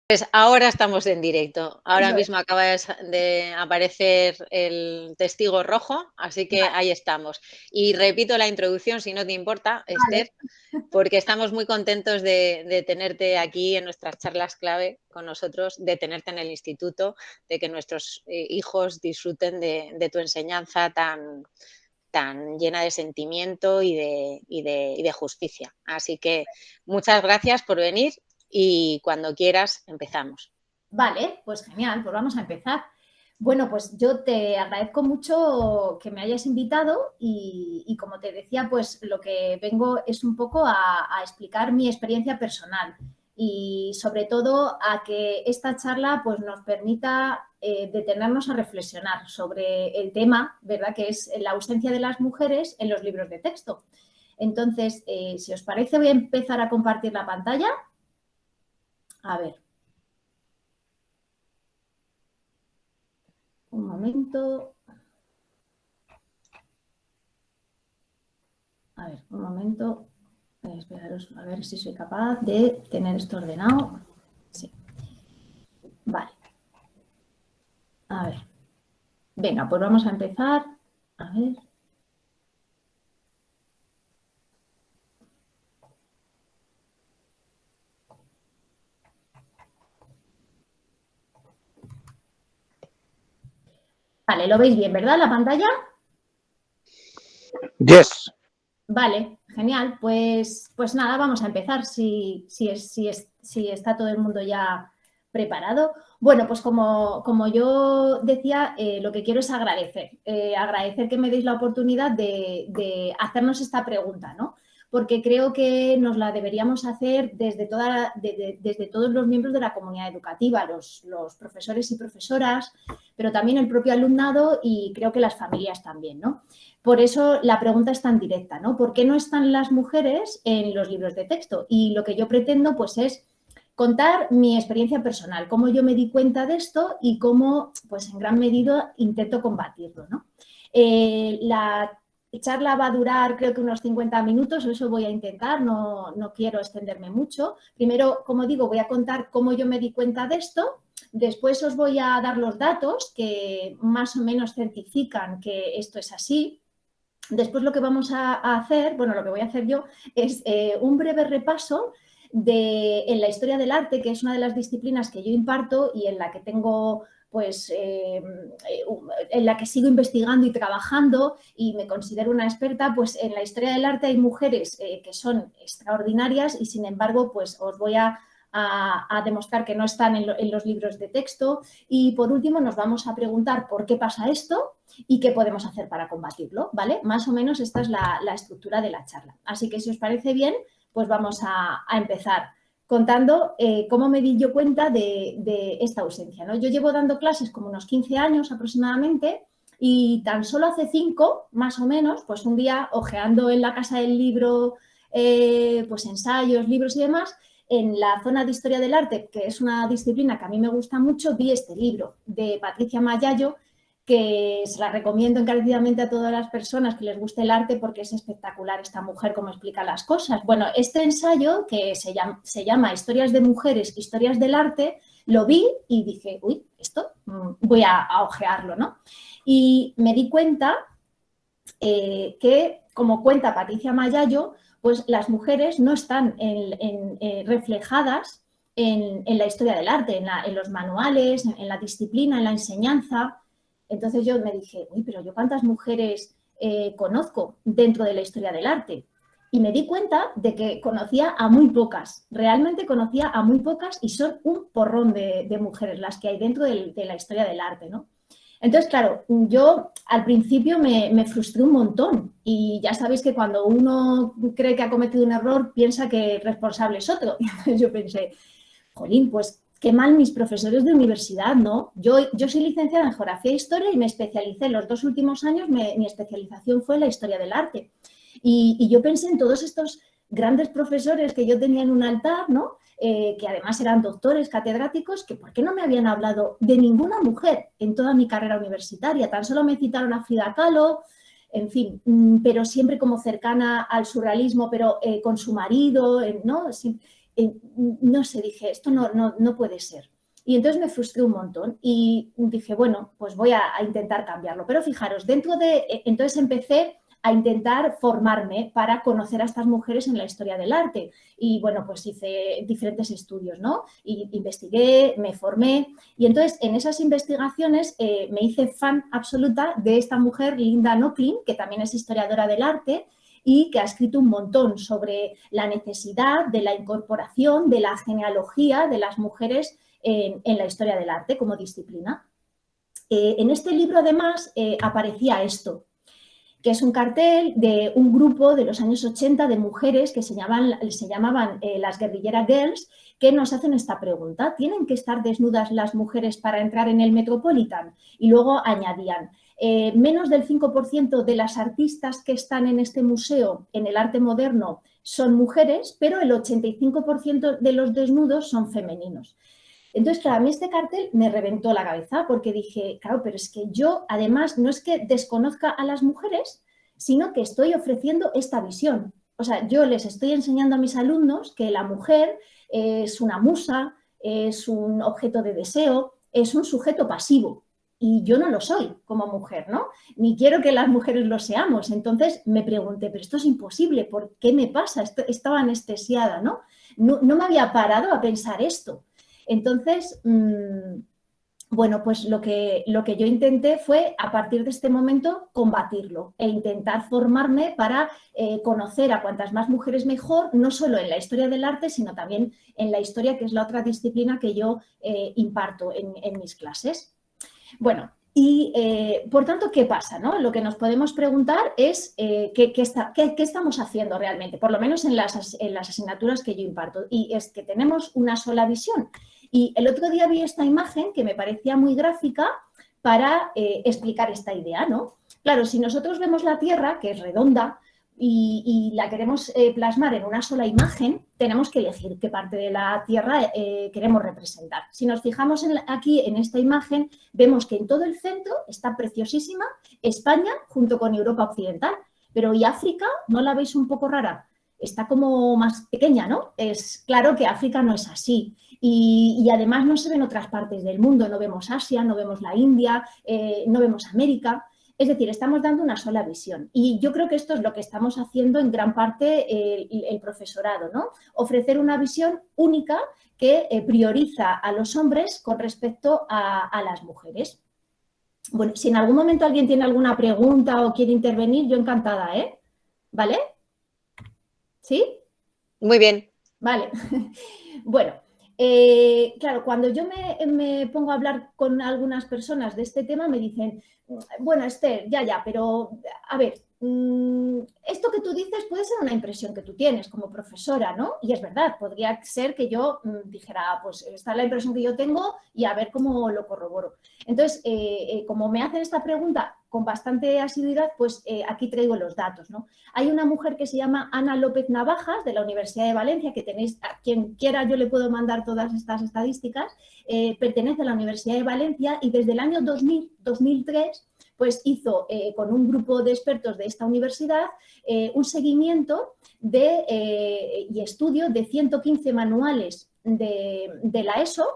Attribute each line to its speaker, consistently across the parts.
Speaker 1: Pues ahora estamos en directo. Ahora
Speaker 2: Bueno,
Speaker 1: mismo acaba de aparecer el testigo rojo, así que
Speaker 2: vale,
Speaker 1: ahí estamos. Y repito la introducción, si no te importa,
Speaker 2: vale.
Speaker 1: Esther, porque estamos muy contentos de tenerte aquí en nuestras charlas clave con nosotros, de tenerte en el instituto, de que nuestros hijos disfruten de tu enseñanza tan llena de sentimiento y de justicia. Así que muchas gracias por venir y cuando quieras empezamos.
Speaker 2: Vale, pues genial, pues vamos a empezar. Bueno, pues yo te agradezco mucho que me hayas invitado y como te decía, pues lo que vengo es un poco a explicar mi experiencia personal y sobre todo a que esta charla pues nos permita detenernos a reflexionar sobre el tema, ¿verdad? Que es la ausencia de las mujeres en los libros de texto. Entonces, si os parece, voy a empezar a compartir la pantalla. A ver. Un momento. A ver, un momento. Esperaros a ver si soy capaz de tener esto ordenado. Sí. Vale. A ver. Venga, pues vamos a empezar. A ver. Vale, lo veis bien, ¿verdad? La pantalla.
Speaker 3: Yes.
Speaker 2: Vale, genial. Pues nada, vamos a empezar si está todo el mundo ya preparado. Bueno, pues como yo decía, lo que quiero es agradecer que me deis la oportunidad de hacernos esta pregunta, ¿no? Porque creo que nos la deberíamos hacer desde todos los miembros de la comunidad educativa, los profesores y profesoras, pero también el propio alumnado y creo que las familias también, ¿no? Por eso la pregunta es tan directa, ¿no? ¿Por qué no están las mujeres en los libros de texto? Y lo que yo pretendo, pues, es contar mi experiencia personal, cómo yo me di cuenta de esto y cómo, pues, en gran medida intento combatirlo, ¿no? La charla va a durar, creo que unos 50 minutos, eso voy a intentar, no quiero extenderme mucho. Primero, como digo, voy a contar cómo yo me di cuenta de esto. Después os voy a dar los datos que más o menos certifican que esto es así. Después lo que vamos a hacer, bueno, lo que voy a hacer yo es un breve repaso en la historia del arte, que es una de las disciplinas que yo imparto y en la que tengo, pues, en la que sigo investigando y trabajando y me considero una experta, pues en la historia del arte hay mujeres que son extraordinarias y sin embargo, pues os voy a demostrar que no están en los libros de texto. Y por último nos vamos a preguntar por qué pasa esto y qué podemos hacer para combatirlo, ¿vale? Más o menos esta es la estructura de la charla. Así que si os parece bien, pues vamos a empezar contando cómo me di yo cuenta de esta ausencia, ¿no? Yo llevo dando clases como unos 15 años aproximadamente y tan solo hace 5, más o menos, pues un día ojeando en la casa del libro, pues ensayos, libros y demás, en la zona de Historia del Arte, que es una disciplina que a mí me gusta mucho, vi este libro de Patricia Mayallo, que se la recomiendo encarecidamente a todas las personas que les guste el arte porque es espectacular esta mujer cómo explica las cosas. Bueno, este ensayo que se llama Historias de mujeres, historias del arte, lo vi y dije, uy, esto voy a ojearlo, ¿no? Y me di cuenta que, como cuenta Patricia Mayallo, pues las mujeres no están reflejadas en la historia del arte, en los manuales, en la disciplina, en la enseñanza. Entonces yo me dije, uy, pero yo cuántas mujeres conozco dentro de la historia del arte. Y me di cuenta de que conocía a muy pocas, realmente conocía a muy pocas y son un porrón de mujeres las que hay dentro de la historia del arte, ¿no? Entonces, claro, yo al principio me frustré un montón y ya sabéis que cuando uno cree que ha cometido un error piensa que el responsable es otro. Y entonces yo pensé, jolín, pues qué mal mis profesores de universidad, ¿no? Yo soy licenciada en Geografía e Historia y me especialicé, los 2 últimos años mi especialización fue en la Historia del Arte. Y yo pensé en todos estos grandes profesores que yo tenía en un altar, ¿no? Que además eran doctores, catedráticos, que ¿por qué no me habían hablado de ninguna mujer en toda mi carrera universitaria? Tan solo me citaron a Frida Kahlo, en fin, pero siempre como cercana al surrealismo, pero con su marido, ¿no? no sé, dije, esto no puede ser. Y entonces me frustré un montón y dije, bueno, pues voy a intentar cambiarlo. Pero fijaros, entonces empecé a intentar formarme para conocer a estas mujeres en la historia del arte. Y bueno, pues hice diferentes estudios, ¿no? Y investigué, me formé. Y entonces en esas investigaciones me hice fan absoluta de esta mujer, Linda Nochlin, que también es historiadora del arte y que ha escrito un montón sobre la necesidad de la incorporación de la genealogía de las mujeres en la historia del arte como disciplina. En este libro, además, aparecía esto, que es un cartel de un grupo de los años 80 de mujeres que se llamaban las Guerrillera Girls, que nos hacen esta pregunta: ¿tienen que estar desnudas las mujeres para entrar en el Metropolitan? Y luego añadían, menos del 5% de las artistas que están en este museo, en el arte moderno, son mujeres, pero el 85% de los desnudos son femeninos. Entonces, claro, a mí este cartel me reventó la cabeza porque dije, claro, pero es que yo, además, no es que desconozca a las mujeres, sino que estoy ofreciendo esta visión. O sea, yo les estoy enseñando a mis alumnos que la mujer es una musa, es un objeto de deseo, es un sujeto pasivo. Y yo no lo soy como mujer, ¿no? Ni quiero que las mujeres lo seamos. Entonces me pregunté, pero esto es imposible, ¿por qué me pasa? Estaba anestesiada, ¿no? No me había parado a pensar esto. Entonces, bueno, pues lo que yo intenté fue, a partir de este momento, combatirlo e intentar formarme para conocer a cuantas más mujeres mejor, no solo en la historia del arte, sino también en la historia, que es la otra disciplina que yo imparto en mis clases. Bueno, y por tanto, ¿qué pasa? ¿No? Lo que nos podemos preguntar es ¿qué estamos haciendo realmente? Por lo menos en las asignaturas que yo imparto. Y es que tenemos una sola visión. Y el otro día vi esta imagen que me parecía muy gráfica para explicar esta idea, ¿no? Claro, si nosotros vemos la Tierra, que es redonda, y la queremos plasmar en una sola imagen, tenemos que elegir qué parte de la Tierra queremos representar. Si nos fijamos aquí en esta imagen, vemos que en todo el centro está preciosísima España junto con Europa Occidental. Pero ¿y África? ¿No la veis un poco rara? Está como más pequeña, ¿no? Es claro que África no es así. Y además no se ven otras partes del mundo. No vemos Asia, no vemos la India, no vemos América. Es decir, estamos dando una sola visión. Y yo creo que esto es lo que estamos haciendo en gran parte el profesorado, ¿no? Ofrecer una visión única que prioriza a los hombres con respecto a las mujeres. Bueno, si en algún momento alguien tiene alguna pregunta o quiere intervenir, yo encantada, ¿eh? ¿Vale? ¿Sí?
Speaker 1: Muy bien.
Speaker 2: Vale. Bueno, claro, cuando yo me pongo a hablar con algunas personas de este tema, me dicen, bueno, Esther, ya, pero a ver, esto que tú dices puede ser una impresión que tú tienes como profesora, ¿no? Y es verdad, podría ser que yo dijera, pues esta es la impresión que yo tengo y a ver cómo lo corroboro. Entonces, como me hacen esta pregunta con bastante asiduidad, pues aquí traigo los datos, ¿no? Hay una mujer que se llama Ana López Navajas, de la Universidad de Valencia, que tenéis, a quien quiera yo le puedo mandar todas estas estadísticas, pertenece a la Universidad de Valencia y desde el año 2000-2003 pues hizo con un grupo de expertos de esta universidad un seguimiento y estudio de 115 manuales de la ESO,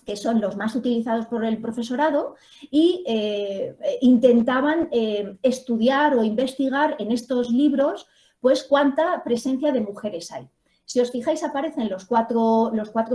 Speaker 2: que son los más utilizados por el profesorado, y intentaban estudiar o investigar en estos libros pues cuánta presencia de mujeres hay. Si os fijáis, aparecen los cuatro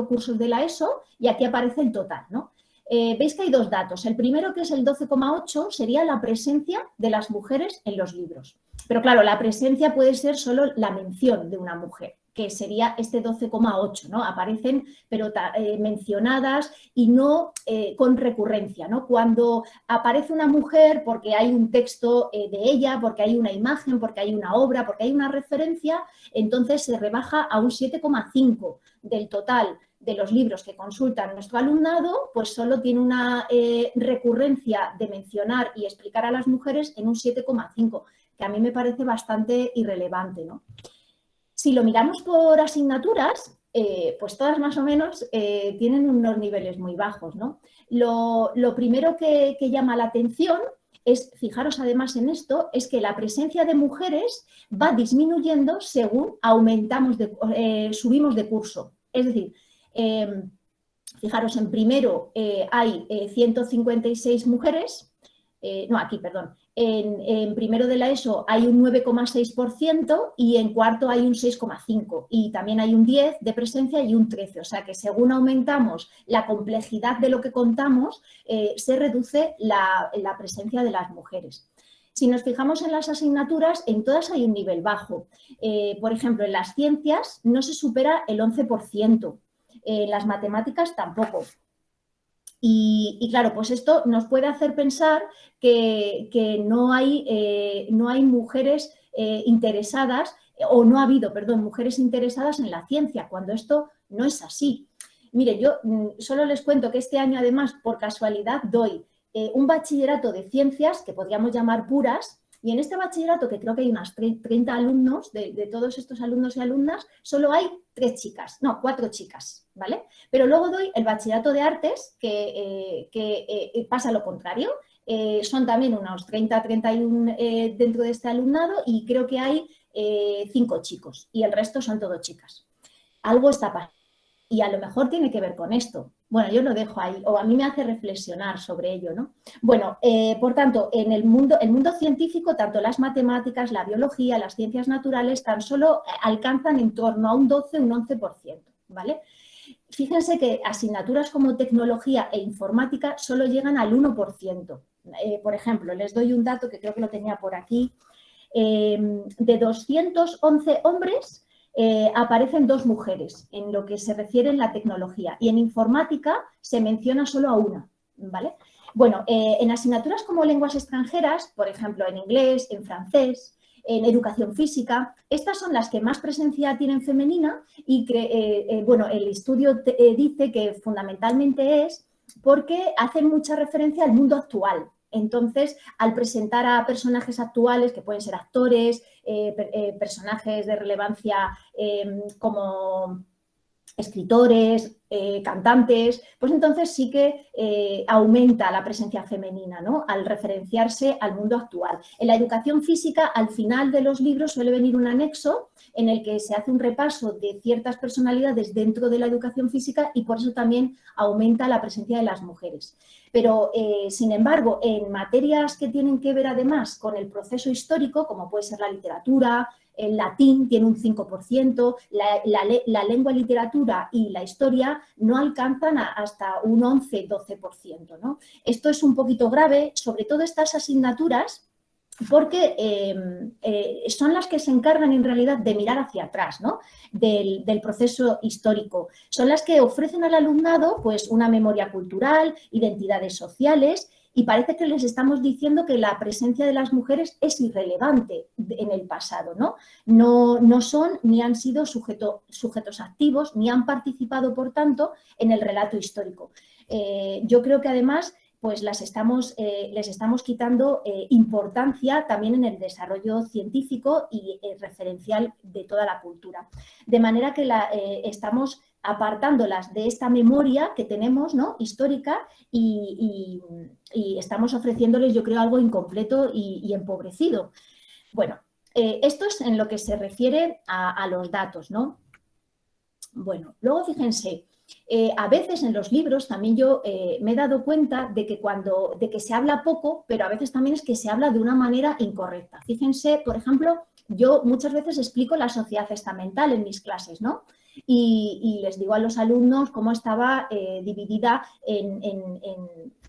Speaker 2: cursos de la ESO y aquí aparece el total, ¿no? Veis que hay dos datos. El primero, que es el 12,8, sería la presencia de las mujeres en los libros. Pero claro, la presencia puede ser solo la mención de una mujer, que sería este 12,8, ¿no? Aparecen, pero mencionadas y no con recurrencia, ¿no? Cuando aparece una mujer porque hay un texto de ella, porque hay una imagen, porque hay una obra, porque hay una referencia, entonces se rebaja a un 7,5 del total de los libros que consultan nuestro alumnado, pues solo tiene una recurrencia de mencionar y explicar a las mujeres en un 7,5, que a mí me parece bastante irrelevante, ¿no? Si lo miramos por asignaturas, pues todas más o menos tienen unos niveles muy bajos, ¿no? Lo primero que llama la atención es, fijaros además en esto, es que la presencia de mujeres va disminuyendo según subimos de curso. Es decir, fijaros, en primero hay 156 mujeres, no, aquí, perdón, en primero de la ESO hay un 9,6% y en cuarto hay un 6,5%, y también hay un 10% de presencia y un 13%, o sea que según aumentamos la complejidad de lo que contamos, se reduce la presencia de las mujeres. Si nos fijamos en las asignaturas, en todas hay un nivel bajo. Por ejemplo, en las ciencias no se supera el 11%, en las matemáticas tampoco. Y claro, pues esto nos puede hacer pensar que no hay mujeres interesadas, o no ha habido, perdón, mujeres interesadas en la ciencia, cuando esto no es así. Mire, yo solo les cuento que este año, además, por casualidad, doy un bachillerato de ciencias, que podríamos llamar puras, y en este bachillerato, que creo que hay unas 30 alumnos, de todos estos alumnos y alumnas, solo hay 4 chicas, ¿vale? Pero luego doy el bachillerato de artes, que pasa lo contrario. Son también unos 31 dentro de este alumnado, y creo que hay 5 chicos, y el resto son todo chicas. Algo está pasando. Y a lo mejor tiene que ver con esto. Bueno, yo lo dejo ahí, o a mí me hace reflexionar sobre ello, ¿no? Bueno, por tanto, en el mundo científico, tanto las matemáticas, la biología, las ciencias naturales, tan solo alcanzan en torno a un 12, un 11%, ¿vale? Fíjense que asignaturas como tecnología e informática solo llegan al 1%. Por ejemplo, les doy un dato que creo que lo tenía por aquí. De 211 hombres, aparecen 2 mujeres en lo que se refiere en la tecnología, y en informática se menciona solo a una, ¿vale? Bueno, en asignaturas como lenguas extranjeras, por ejemplo, en inglés, en francés, en educación física, estas son las que más presencia tienen femenina, y bueno, el estudio dice que fundamentalmente es porque hacen mucha referencia al mundo actual. Entonces, al presentar a personajes actuales, que pueden ser actores, personajes de relevancia como escritores, cantantes, pues entonces sí que aumenta la presencia femenina, ¿no? Al referenciarse al mundo actual. En la educación física, al final de los libros suele venir un anexo en el que se hace un repaso de ciertas personalidades dentro de la educación física, y por eso también aumenta la presencia de las mujeres. Pero, sin embargo, en materias que tienen que ver además con el proceso histórico, como puede ser la literatura, el latín tiene un 5%, la lengua, literatura y la historia no alcanzan hasta un 11-12%, ¿no? Esto es un poquito grave, sobre todo estas asignaturas, porque son las que se encargan en realidad de mirar hacia atrás, ¿no? del proceso histórico. Son las que ofrecen al alumnado pues, una memoria cultural, identidades sociales, y parece que les estamos diciendo que la presencia de las mujeres es irrelevante en el pasado, ¿no? No son ni han sido sujetos activos, ni han participado, por tanto, en el relato histórico. Yo creo que además pues les estamos quitando importancia también en el desarrollo científico y referencial de toda la cultura. De manera que estamos apartándolas de esta memoria que tenemos, ¿no? Histórica, y estamos ofreciéndoles, yo creo, algo incompleto y empobrecido. Bueno, esto es en lo que se refiere a los datos, ¿no? Bueno, luego fíjense, a veces en los libros también yo me he dado cuenta de que se habla poco, pero a veces también es que se habla de una manera incorrecta. Fíjense, por ejemplo, yo muchas veces explico la sociedad estamental en mis clases, ¿no? Y les digo a los alumnos cómo estaba dividida en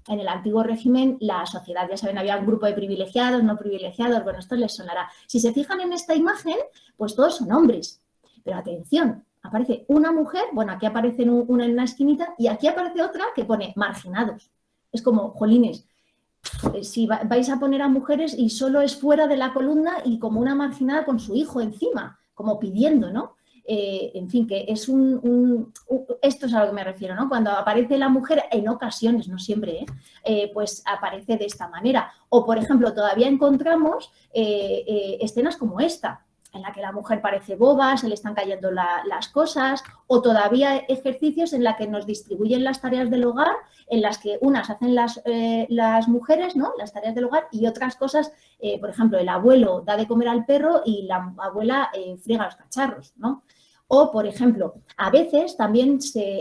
Speaker 2: el antiguo régimen la sociedad. Ya saben, había un grupo de privilegiados, no privilegiados, bueno, esto les sonará. Si se fijan en esta imagen, pues todos son hombres, pero atención, aparece una mujer, bueno, aquí aparece una en una esquinita, y aquí aparece otra que pone marginados. Es como, jolines, si vais a poner a mujeres y solo es fuera de la columna y como una marginada con su hijo encima, como pidiendo, ¿no? En fin, que es esto es a lo que me refiero, ¿no? Cuando aparece la mujer, en ocasiones, no siempre, pues aparece de esta manera. O, por ejemplo, todavía encontramos escenas como esta. en la que la mujer parece boba, se le están cayendo las cosas, o todavía ejercicios en la que nos distribuyen las tareas del hogar, en las que unas hacen las mujeres, ¿no? Las tareas del hogar, y otras cosas, por ejemplo, el abuelo da de comer al perro y la abuela friega los cacharros, ¿no? O, por ejemplo, a veces también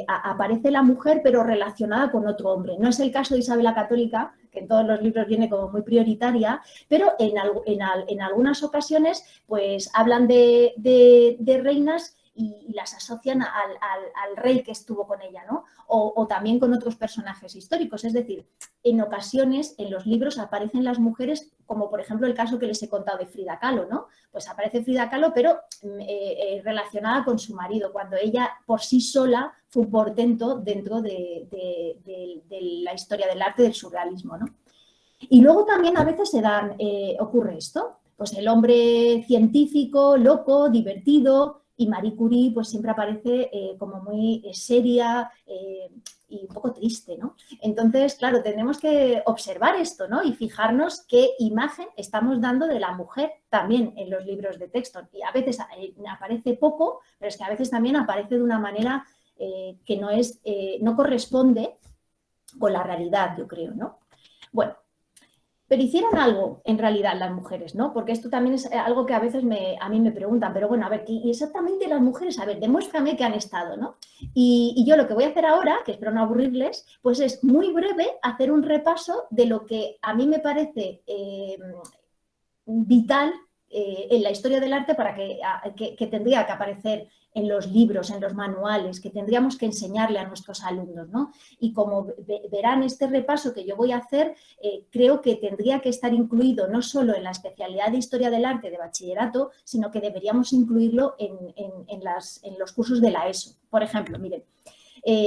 Speaker 2: aparece la mujer, pero relacionada con otro hombre. No es el caso de Isabel la Católica, que en todos los libros viene como muy prioritaria, pero en algunas ocasiones pues hablan de reinas y las asocian al rey que estuvo con ella, ¿no? O también con otros personajes históricos. Es decir, en ocasiones en los libros aparecen las mujeres, como por ejemplo el caso que les he contado de Frida Kahlo, ¿no? Pues aparece Frida Kahlo, pero relacionada con su marido, cuando ella por sí sola fue un portento dentro de la historia del arte del surrealismo, ¿no? Y luego también a veces ocurre esto, pues el hombre científico, loco, divertido, y Marie Curie pues siempre aparece como muy seria y un poco triste, ¿no? Entonces, claro, tenemos que observar esto, ¿no? Y fijarnos qué imagen estamos dando de la mujer también en los libros de texto. Y a veces aparece poco, pero es que a veces también aparece de una manera que no corresponde con la realidad, yo creo, ¿no? Bueno, pero hicieron algo en realidad las mujeres, ¿no? Porque esto también es algo que a veces a mí me preguntan, pero bueno, a ver, y exactamente las mujeres, a ver, demuéstrame que han estado, ¿no? Y yo lo que voy a hacer ahora, que espero no aburrirles, pues es muy breve hacer un repaso de lo que a mí me parece vital en la historia del arte para que tendría que aparecer en los libros, en los manuales, que tendríamos que enseñarle a nuestros alumnos, ¿no? Y como verán, este repaso que yo voy a hacer, creo que tendría que estar incluido no solo en la especialidad de Historia del Arte de bachillerato, sino que deberíamos incluirlo en los cursos de la ESO. Por ejemplo, miren,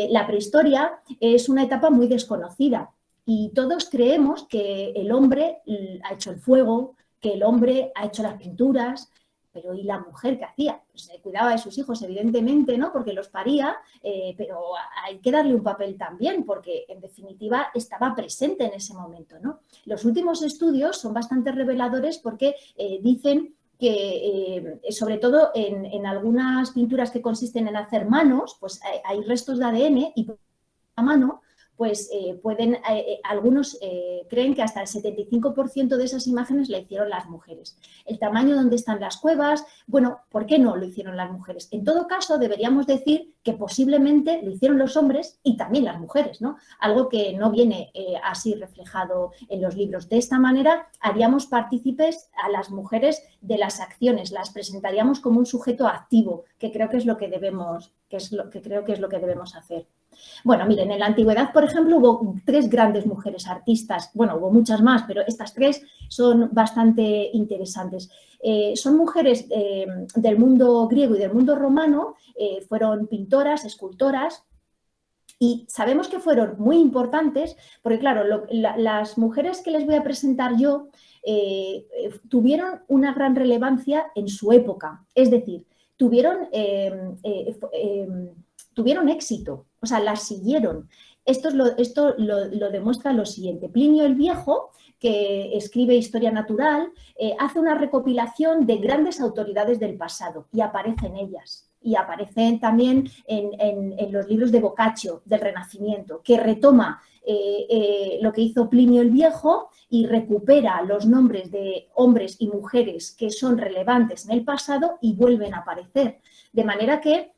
Speaker 2: la prehistoria es una etapa muy desconocida y todos creemos que el hombre ha hecho el fuego, que el hombre ha hecho las pinturas, pero ¿y la mujer qué hacía? Pues cuidaba de sus hijos, evidentemente, ¿no? Porque los paría, pero hay que darle un papel también, porque en definitiva estaba presente en ese momento, ¿no? Los últimos estudios son bastante reveladores porque dicen que, sobre todo en algunas pinturas que consisten en hacer manos, pues hay restos de ADN y a mano, pues algunos creen que hasta el 75% de esas imágenes la hicieron las mujeres. El tamaño donde están las cuevas, bueno, ¿por qué no lo hicieron las mujeres? En todo caso, deberíamos decir que posiblemente lo hicieron los hombres y también las mujeres, ¿no? Algo que no viene así reflejado en los libros. De esta manera, haríamos partícipes a las mujeres de las acciones, las presentaríamos como un sujeto activo, que creo que es lo que debemos, creo que es lo que debemos hacer. Bueno, miren, en la antigüedad, por ejemplo, hubo 3 grandes mujeres artistas. Bueno, hubo muchas más, pero estas 3 son bastante interesantes. Son mujeres del mundo griego y del mundo romano, fueron pintoras, escultoras, y sabemos que fueron muy importantes porque, claro, las mujeres que les voy a presentar yo tuvieron una gran relevancia en su época. Es decir, tuvieron éxito, o sea, las siguieron. Esto lo demuestra lo siguiente. Plinio el Viejo, que escribe Historia Natural, hace una recopilación de grandes autoridades del pasado y aparecen ellas. Y aparecen también en los libros de Boccaccio, del Renacimiento, que retoma lo que hizo Plinio el Viejo y recupera los nombres de hombres y mujeres que son relevantes en el pasado y vuelven a aparecer. De manera que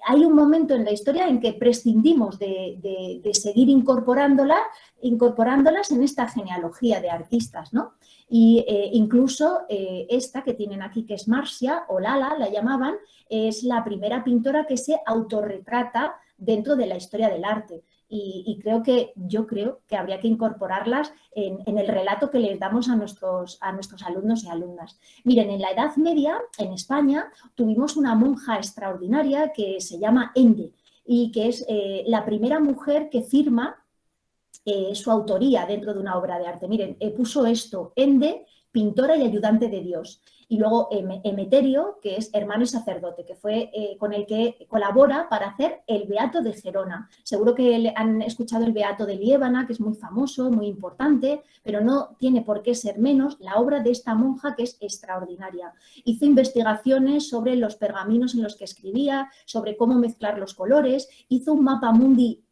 Speaker 2: hay un momento en la historia en que prescindimos de seguir incorporándolas en esta genealogía de artistas, ¿no? Y incluso esta que tienen aquí, que es Marcia, o Lala, la llamaban, es la primera pintora que se autorretrata dentro de la historia del arte. Y yo creo que habría que incorporarlas en el relato que les damos a nuestros alumnos y alumnas. Miren, en la Edad Media, en España, tuvimos una monja extraordinaria que se llama Ende y que es la primera mujer que firma su autoría dentro de una obra de arte. Miren, puso esto, Ende, pintora y ayudante de Dios. Y luego Emeterio, que es hermano y sacerdote, que fue con el que colabora para hacer el Beato de Gerona. Seguro que han escuchado el Beato de Liébana, que es muy famoso, muy importante, pero no tiene por qué ser menos la obra de esta monja, que es extraordinaria. Hizo investigaciones sobre los pergaminos en los que escribía, sobre cómo mezclar los colores, hizo un mapa mundi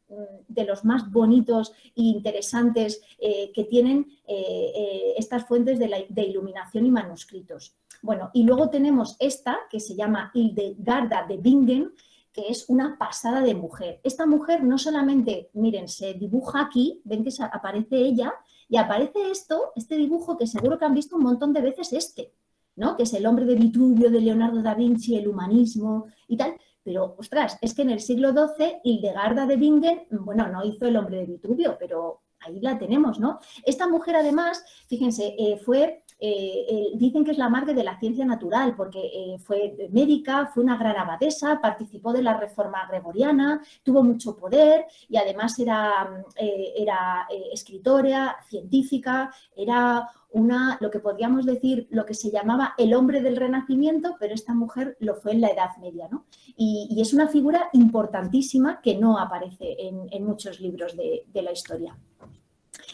Speaker 2: de los más bonitos e interesantes que tienen estas fuentes de iluminación y manuscritos. Bueno, y luego tenemos esta que se llama Hildegarda de Bingen, que es una pasada de mujer. Esta mujer no solamente, miren, se dibuja aquí, ven que aparece ella, y aparece este dibujo que seguro que han visto un montón de veces ¿no? Que es el hombre de Vitruvio, de Leonardo da Vinci, el humanismo y tal. Pero, ostras, es que en el siglo XII Hildegarda de Bingen, bueno, no hizo el hombre de Vitruvio, pero ahí la tenemos, ¿no? Esta mujer, además, fíjense, dicen que es la madre de la ciencia natural, porque fue médica, fue una gran abadesa, participó de la reforma gregoriana, tuvo mucho poder y además era escritora, científica, era lo que podríamos decir, lo que se llamaba el hombre del Renacimiento, pero esta mujer lo fue en la Edad Media, ¿no? Y es una figura importantísima que no aparece en muchos libros de la historia.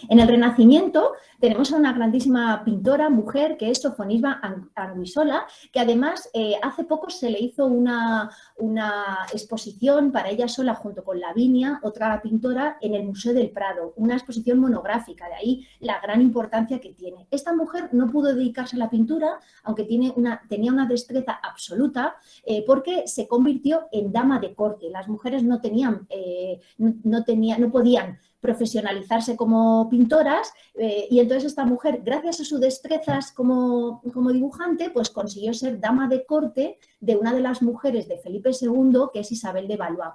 Speaker 2: En el Renacimiento tenemos a una grandísima pintora, mujer, que es Sofonisba Anguissola, que además hace poco se le hizo una exposición para ella sola junto con Lavinia, otra pintora, en el Museo del Prado, una exposición monográfica, de ahí la gran importancia que tiene. Esta mujer no pudo dedicarse a la pintura, aunque tenía una destreza absoluta, porque se convirtió en dama de corte. Las mujeres no podían profesionalizarse como pintoras y entonces esta mujer, gracias a sus destrezas como dibujante, pues consiguió ser dama de corte de una de las mujeres de Felipe II, que es Isabel de Valois.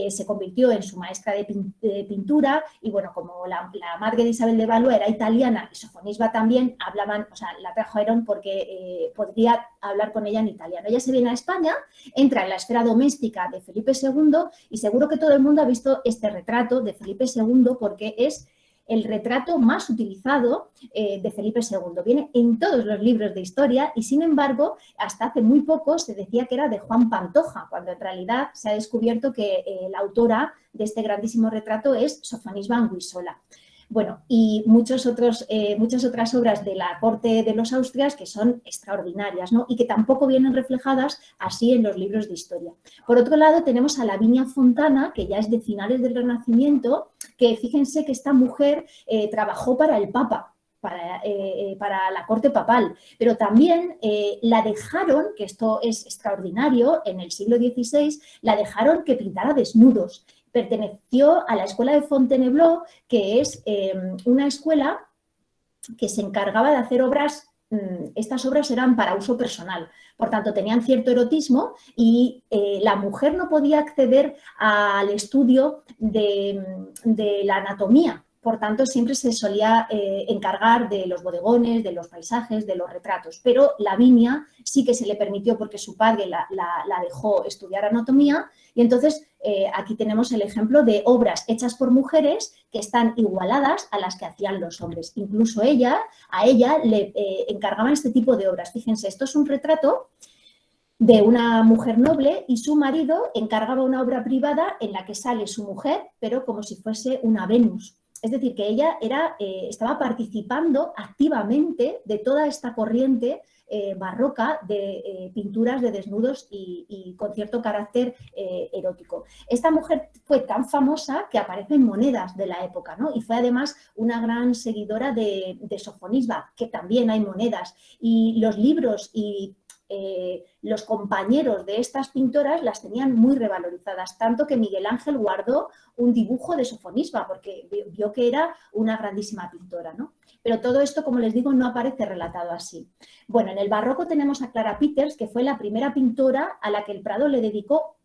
Speaker 2: Se convirtió en su maestra de pintura y bueno, como la madre de Isabel de Valois era italiana y Sofonisba también, la trajeron porque podría hablar con ella en italiano. Ella se viene a España, entra en la esfera doméstica de Felipe II y seguro que todo el mundo ha visto este retrato de Felipe II porque es el retrato más utilizado de Felipe II. Viene en todos los libros de historia y, sin embargo, hasta hace muy poco se decía que era de Juan Pantoja, cuando en realidad se ha descubierto que la autora de este grandísimo retrato es Sofonisba Anguissola. Bueno, y muchas otras obras de la corte de los Austrias que son extraordinarias, ¿no? Y que tampoco vienen reflejadas así en los libros de historia. Por otro lado, tenemos a Lavinia Fontana, que ya es de finales del Renacimiento, que fíjense que esta mujer trabajó para el Papa, para la corte papal, pero también la dejaron, que esto es extraordinario, en el siglo XVI, la dejaron que pintara desnudos. Perteneció a la escuela de Fontainebleau, que es una escuela que se encargaba de hacer obras. Estas obras eran para uso personal, por tanto tenían cierto erotismo y la mujer no podía acceder al estudio de la anatomía. Por tanto, siempre se solía encargar de los bodegones, de los paisajes, de los retratos. Pero Lavinia sí que se le permitió porque su padre la dejó estudiar anatomía y entonces aquí tenemos el ejemplo de obras hechas por mujeres que están igualadas a las que hacían los hombres. Incluso a ella le encargaban este tipo de obras. Fíjense, esto es un retrato de una mujer noble y su marido encargaba una obra privada en la que sale su mujer, pero como si fuese una Venus. Es decir, que ella estaba participando activamente de toda esta corriente barroca de pinturas de desnudos y con cierto carácter erótico. Esta mujer fue tan famosa que aparece en monedas de la época, ¿no? Y fue además una gran seguidora de Sofonisba, que también hay monedas. Y los libros y los compañeros de estas pintoras las tenían muy revalorizadas, tanto que Miguel Ángel guardó un dibujo de Sofonisba porque vio que era una grandísima pintora, ¿no? Pero todo esto, como les digo, no aparece relatado así. Bueno, en el barroco tenemos a Clara Peters, que fue la primera pintora a la que el Prado le dedicó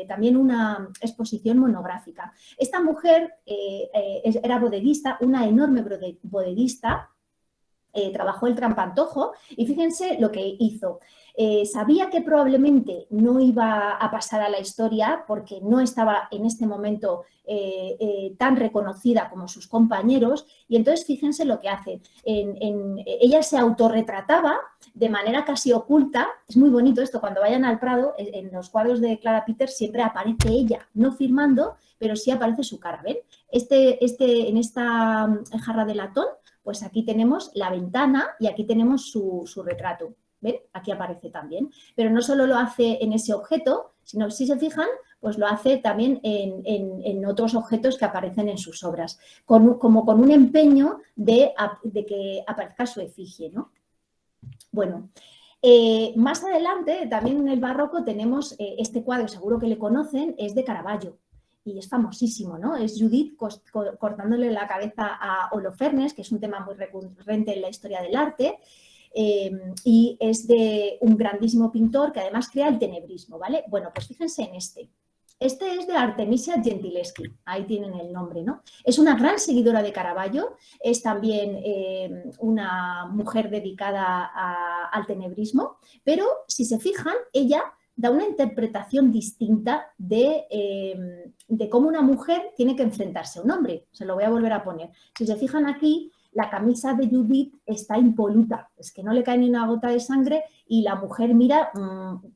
Speaker 2: también una exposición monográfica. Esta mujer era bodeguista, una enorme bodeguista. Trabajó el trampantojo y fíjense lo que hizo. Sabía que probablemente no iba a pasar a la historia porque no estaba en este momento tan reconocida como sus compañeros, y entonces fíjense lo que hace. Ella se autorretrataba de manera casi oculta. Es muy bonito esto, cuando vayan al Prado, en los cuadros de Clara Peters siempre aparece ella, no firmando, pero sí aparece su cara. ¿Ven? En esta jarra de latón, pues aquí tenemos la ventana y aquí tenemos su retrato. ¿Ven? Aquí aparece también. Pero no solo lo hace en ese objeto, sino que si se fijan, pues lo hace también en otros objetos que aparecen en sus obras, como con un empeño de que aparezca su efigie, ¿no? Bueno, más adelante, también en el barroco, tenemos este cuadro, seguro que le conocen, es de Caravaggio. Y es famosísimo, ¿no? Es Judith cortándole la cabeza a Holofernes, que es un tema muy recurrente en la historia del arte. Y es de un grandísimo pintor que además crea el tenebrismo, ¿vale? Bueno, pues fíjense en este. Este es de Artemisia Gentileschi, ahí tienen el nombre, ¿no? Es una gran seguidora de Caravaggio, es también una mujer dedicada al tenebrismo, pero si se fijan, ella da una interpretación distinta de cómo una mujer tiene que enfrentarse a un hombre. Se lo voy a volver a poner. Si se fijan aquí, la camisa de Judith está impoluta, es que no le cae ni una gota de sangre y la mujer mira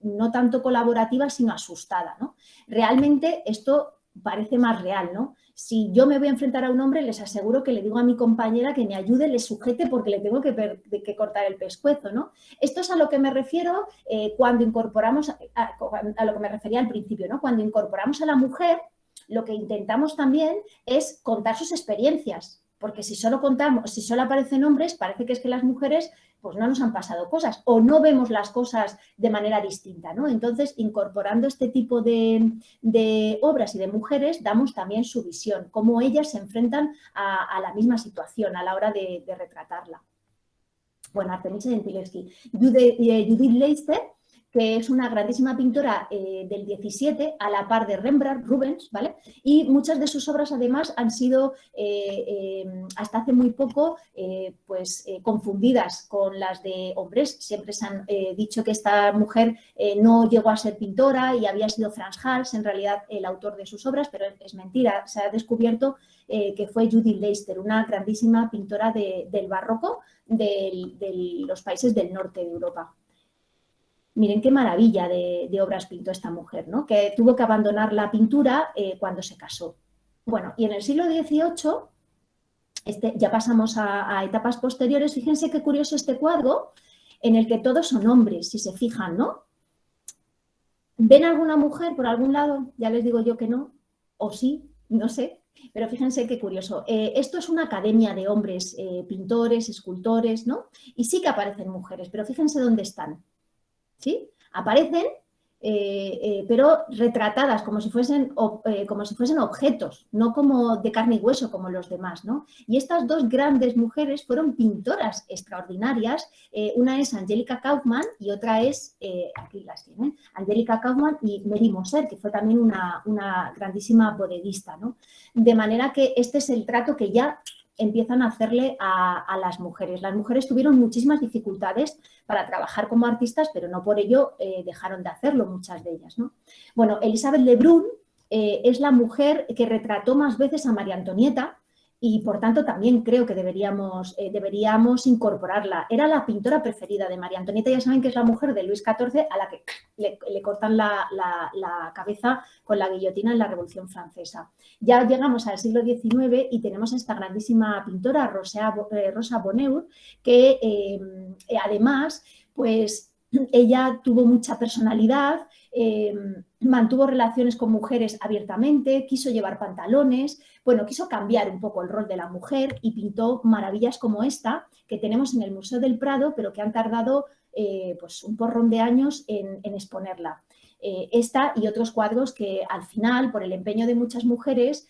Speaker 2: no tanto colaborativa, sino asustada, ¿no? Realmente esto parece más real, ¿no? Si yo me voy a enfrentar a un hombre, les aseguro que le digo a mi compañera que me ayude, le sujete porque le tengo que cortar el pescuezo, ¿no? Esto es a lo que me refiero cuando incorporamos, a lo que me refería al principio, ¿no? Cuando incorporamos a la mujer, lo que intentamos también es contar sus experiencias. Porque si solo aparecen hombres, parece que es que las mujeres pues no nos han pasado cosas o no vemos las cosas de manera distinta, ¿no? Entonces, incorporando este tipo de obras y de mujeres, damos también su visión, cómo ellas se enfrentan a la misma situación a la hora de retratarla. Bueno, Artemisia Gentileschi. Judith Leister, que es una grandísima pintora del 17, a la par de Rembrandt, Rubens, ¿vale? Y muchas de sus obras, además, han sido, hasta hace muy poco, confundidas con las de hombres. Siempre se han dicho que esta mujer no llegó a ser pintora y había sido Frans Hals, en realidad, el autor de sus obras, pero es mentira. Se ha descubierto que fue Judith Leister, una grandísima pintora del barroco de los países del norte de Europa. Miren qué maravilla de obras pintó esta mujer, ¿no? Que tuvo que abandonar la pintura cuando se casó. Bueno, y en el siglo XVIII, ya pasamos a etapas posteriores. Fíjense qué curioso este cuadro en el que todos son hombres, si se fijan, ¿no? ¿Ven alguna mujer por algún lado? Ya les digo yo que no, o sí, no sé. Pero fíjense qué curioso. Esto es una academia de hombres, pintores, escultores, ¿no? Y sí que aparecen mujeres, pero fíjense dónde están. ¿Sí? Aparecen, pero retratadas como si fuesen objetos, no como de carne y hueso como los demás, ¿no? Y estas dos grandes mujeres fueron pintoras extraordinarias. Una es Angelica Kauffmann y otra es, aquí las tienen, Angelica Kauffmann y Mary Moser, que fue también una grandísima bodeguista, ¿no? De manera que este es el trato que ya empiezan a hacerle a las mujeres. Las mujeres tuvieron muchísimas dificultades para trabajar como artistas, pero no por ello dejaron de hacerlo muchas de ellas, ¿no? Bueno, Elisabeth Lebrun es la mujer que retrató más veces a María Antonieta y, por tanto, también creo que deberíamos incorporarla. Era la pintora preferida de María Antonieta. Ya saben que es la mujer de Luis XIV a la que le cortan la cabeza con la guillotina en la Revolución Francesa. Ya llegamos al siglo XIX y tenemos a esta grandísima pintora, Rosa Bonheur, que además, pues ella tuvo mucha personalidad, mantuvo relaciones con mujeres abiertamente, quiso llevar pantalones, bueno, quiso cambiar un poco el rol de la mujer y pintó maravillas como esta que tenemos en el Museo del Prado, pero que han tardado pues un porrón de años en exponerla. Esta y otros cuadros que al final, por el empeño de muchas mujeres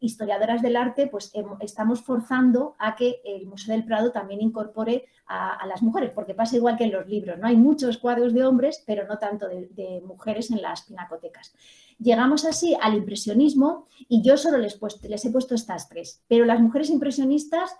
Speaker 2: historiadoras del arte, pues estamos forzando a que el Museo del Prado también incorpore a las mujeres, porque pasa igual que en los libros, ¿no? Hay muchos cuadros de hombres, pero no tanto de mujeres en las pinacotecas. Llegamos así al impresionismo y yo solo les he puesto estas tres, pero las mujeres impresionistas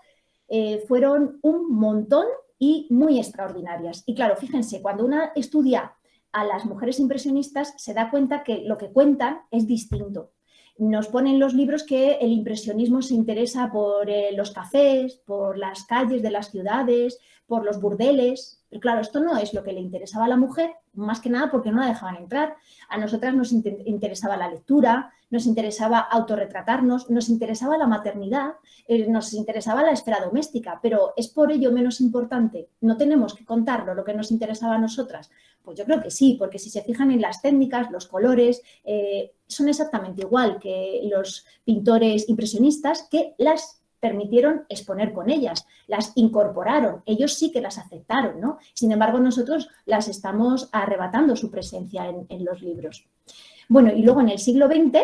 Speaker 2: fueron un montón y muy extraordinarias. Y claro, fíjense, cuando una estudia a las mujeres impresionistas se da cuenta que lo que cuentan es distinto. Nos ponen los libros que el impresionismo se interesa por los cafés, por las calles de las ciudades, por los burdeles. Pero claro, esto no es lo que le interesaba a la mujer, más que nada porque no la dejaban entrar. A nosotras nos interesaba la lectura, nos interesaba autorretratarnos, nos interesaba la maternidad, nos interesaba la esfera doméstica, pero ¿es por ello menos importante? ¿No tenemos que contarlo lo que nos interesaba a nosotras? Pues yo creo que sí, porque si se fijan en las técnicas, los colores, son exactamente igual que los pintores impresionistas que las permitieron exponer con ellas, las incorporaron, ellos sí que las aceptaron, ¿no? Sin embargo, nosotros las estamos arrebatando su presencia en los libros. Bueno, y luego en el siglo XX,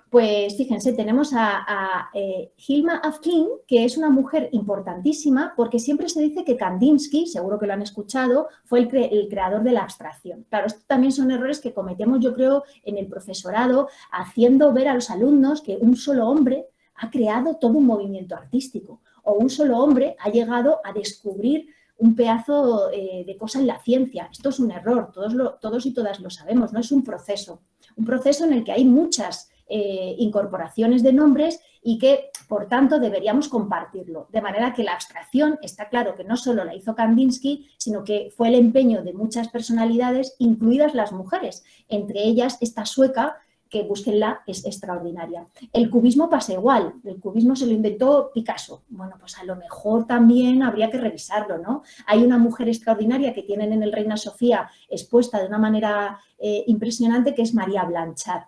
Speaker 2: pues fíjense, tenemos a Hilma af Klint, que es una mujer importantísima porque siempre se dice que Kandinsky, seguro que lo han escuchado, fue el creador de la abstracción. Claro, estos también son errores que cometemos, yo creo, en el profesorado, haciendo ver a los alumnos que un solo hombre ha creado todo un movimiento artístico o un solo hombre ha llegado a descubrir un pedazo de cosa en la ciencia. Esto es un error, todos y todas lo sabemos, no es un proceso en el que hay muchas incorporaciones de nombres y que, por tanto, deberíamos compartirlo. De manera que la abstracción, está claro que no solo la hizo Kandinsky, sino que fue el empeño de muchas personalidades, incluidas las mujeres, entre ellas esta sueca, que búsquenla, es extraordinaria. El cubismo pasa igual, el cubismo se lo inventó Picasso. Bueno, pues a lo mejor también habría que revisarlo, ¿no? Hay una mujer extraordinaria que tienen en el Reina Sofía expuesta de una manera impresionante, que es María Blanchard.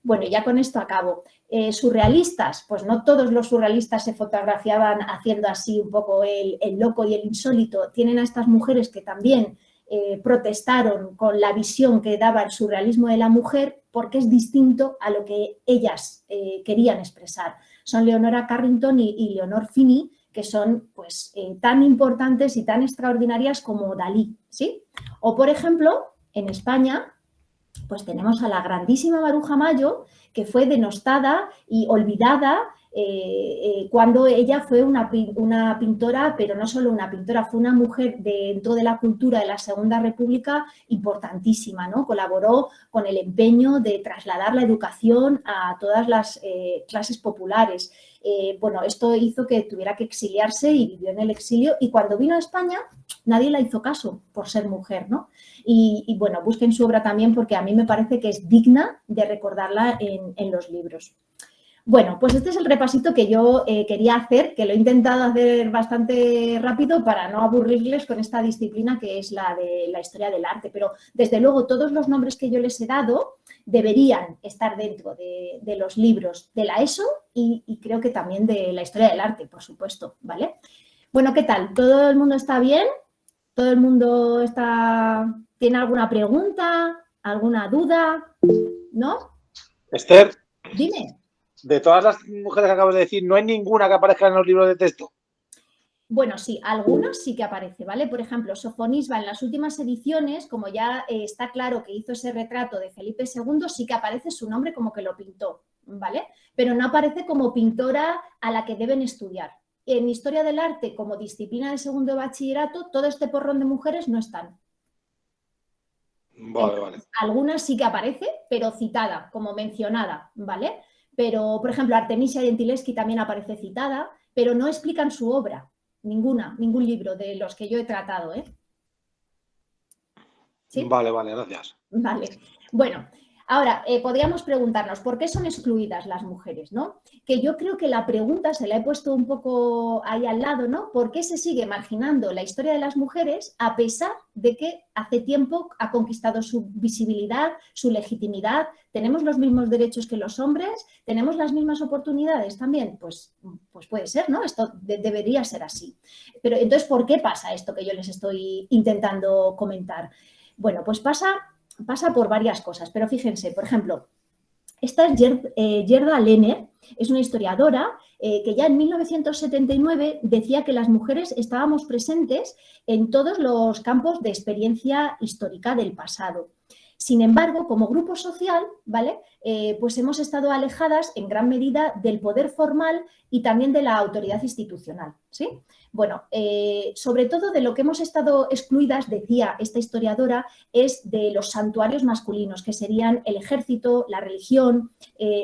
Speaker 2: Bueno, ya con esto acabo. Surrealistas, pues no todos los surrealistas se fotografiaban haciendo así un poco el loco y el insólito. Tienen a estas mujeres que también protestaron con la visión que daba el surrealismo de la mujer, porque es distinto a lo que ellas querían expresar. Son Leonora Carrington y Leonor Fini, que son pues, tan importantes y tan extraordinarias como Dalí, ¿sí? O, por ejemplo, en España, pues tenemos a la grandísima Maruja Mayo, que fue denostada y olvidada cuando ella fue una pintora, pero no solo una pintora, fue una mujer dentro de la cultura de la Segunda República importantísima, ¿no? Colaboró con el empeño de trasladar la educación a todas las clases populares. Bueno, esto hizo que tuviera que exiliarse y vivió en el exilio, y cuando vino a España nadie la hizo caso por ser mujer, ¿no? Y bueno, busquen su obra también porque a mí me parece que es digna de recordarla en los libros. Bueno, pues este es el repasito que yo quería hacer, que lo he intentado hacer bastante rápido para no aburrirles con esta disciplina que es la de la historia del arte, pero desde luego todos los nombres que yo les he dado deberían estar dentro de los libros de la ESO y creo que también de la historia del arte, por supuesto, ¿vale? Bueno, ¿qué tal? ¿Todo el mundo está bien? ¿Todo el mundo tiene alguna pregunta, alguna duda? ¿No?
Speaker 3: Esther,
Speaker 2: Dime.
Speaker 3: de todas las mujeres que acabas de decir, ¿no hay ninguna que aparezca en los libros de texto?
Speaker 2: Bueno, sí, algunas sí que aparece, ¿vale? Por ejemplo, Sofonisba en las últimas ediciones, como ya está claro que hizo ese retrato de Felipe II, sí que aparece su nombre como que lo pintó, ¿vale? Pero no aparece como pintora a la que deben estudiar. En Historia del Arte, como disciplina de segundo de bachillerato, todo este porrón de mujeres no están.
Speaker 3: Vale, vale.
Speaker 2: Algunas sí que aparece, pero citada, como mencionada, ¿vale? Pero, por ejemplo, Artemisia Gentileschi también aparece citada, pero no explican su obra. Ningún libro de los que yo he tratado, ¿eh? ¿Sí?
Speaker 3: Vale, gracias.
Speaker 2: Vale. Bueno, ahora, podríamos preguntarnos, ¿por qué son excluidas las mujeres, no? Que yo creo que la pregunta se la he puesto un poco ahí al lado, ¿no? ¿Por qué se sigue marginando la historia de las mujeres a pesar de que hace tiempo ha conquistado su visibilidad, su legitimidad? ¿Tenemos los mismos derechos que los hombres? ¿Tenemos las mismas oportunidades también? Pues puede ser, ¿no? Esto debería ser así. Pero entonces, ¿por qué pasa esto que yo les estoy intentando comentar? Bueno, pues pasa por varias cosas, pero fíjense, por ejemplo, esta es Gerda Lerner, es una historiadora que ya en 1979 decía que las mujeres estábamos presentes en todos los campos de experiencia histórica del pasado. Sin embargo, como grupo social, ¿vale? Pues hemos estado alejadas en gran medida del poder formal y también de la autoridad institucional, ¿sí? Bueno, sobre todo de lo que hemos estado excluidas, decía esta historiadora, es de los santuarios masculinos, que serían el ejército, la religión,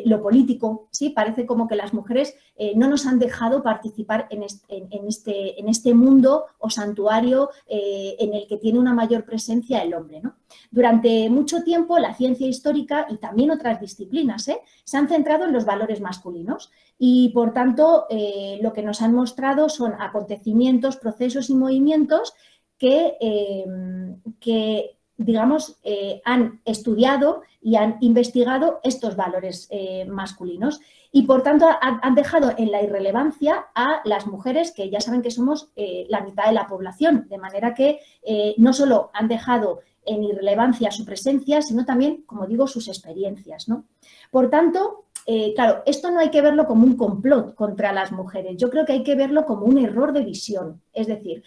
Speaker 2: lo político, ¿sí? Parece como que las mujeres no nos han dejado participar en este mundo o santuario en el que tiene una mayor presencia el hombre, ¿no? Durante mucho tiempo la ciencia histórica y también otras disciplinas se han centrado en los valores masculinos y, por tanto, lo que nos han mostrado son acontecimientos, procesos y movimientos que digamos, han estudiado y han investigado estos valores masculinos y, por tanto, han dejado en la irrelevancia a las mujeres, que ya saben que somos la mitad de la población, de manera que no solo han dejado en irrelevancia su presencia, sino también, como digo, sus experiencias, ¿no? Por tanto, claro, esto no hay que verlo como un complot contra las mujeres, yo creo que hay que verlo como un error de visión, es decir,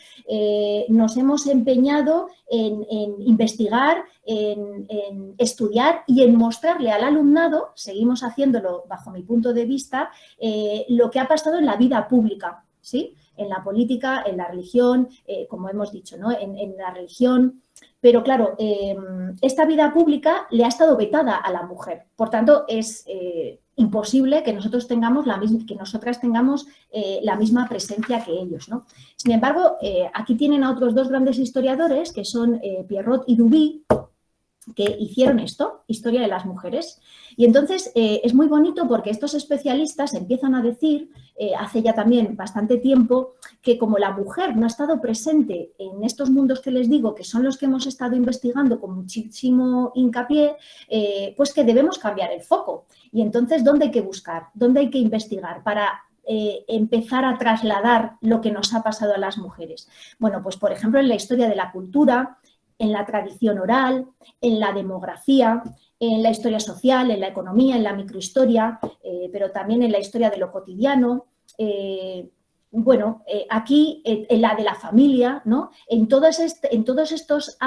Speaker 2: nos hemos empeñado en investigar, en estudiar y en mostrarle al alumnado, seguimos haciéndolo bajo mi punto de vista, lo que ha pasado en la vida pública, ¿sí? En la política, en la religión, como hemos dicho, ¿no? En la religión. Pero, claro, esta vida pública le ha estado vetada a la mujer. Por tanto, es imposible que nosotras tengamos la misma presencia que ellos, ¿no? Sin embargo, aquí tienen a otros dos grandes historiadores, que son Pierrot y Duby, que hicieron esto, Historia de las mujeres. Y entonces es muy bonito porque estos especialistas empiezan a decir, hace ya también bastante tiempo, que como la mujer no ha estado presente en estos mundos que les digo, que son los que hemos estado investigando con muchísimo hincapié, pues que debemos cambiar el foco. Y entonces, ¿dónde hay que buscar? ¿Dónde hay que investigar para empezar a trasladar lo que nos ha pasado a las mujeres? Bueno, pues por ejemplo en la historia de la cultura, en la tradición oral, en la demografía, en la historia social, en la economía, en la microhistoria, pero también en la historia de lo cotidiano, aquí en la de la familia, ¿no? En todos estos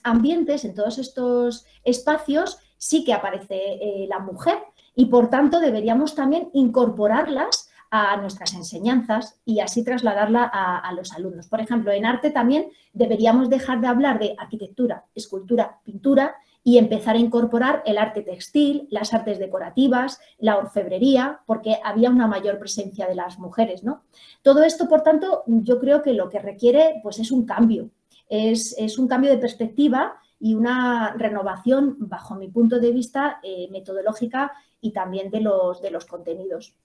Speaker 2: ambientes, en todos estos espacios, sí que aparece la mujer y, por tanto, deberíamos también incorporarlas a nuestras enseñanzas y así trasladarla a los alumnos. Por ejemplo, en arte también deberíamos dejar de hablar de arquitectura, escultura, pintura y empezar a incorporar el arte textil, las artes decorativas, la orfebrería, porque había una mayor presencia de las mujeres, ¿no? Todo esto, por tanto, yo creo que lo que requiere pues, es un cambio, es un cambio de perspectiva y una renovación, bajo mi punto de vista, metodológica y también de los contenidos.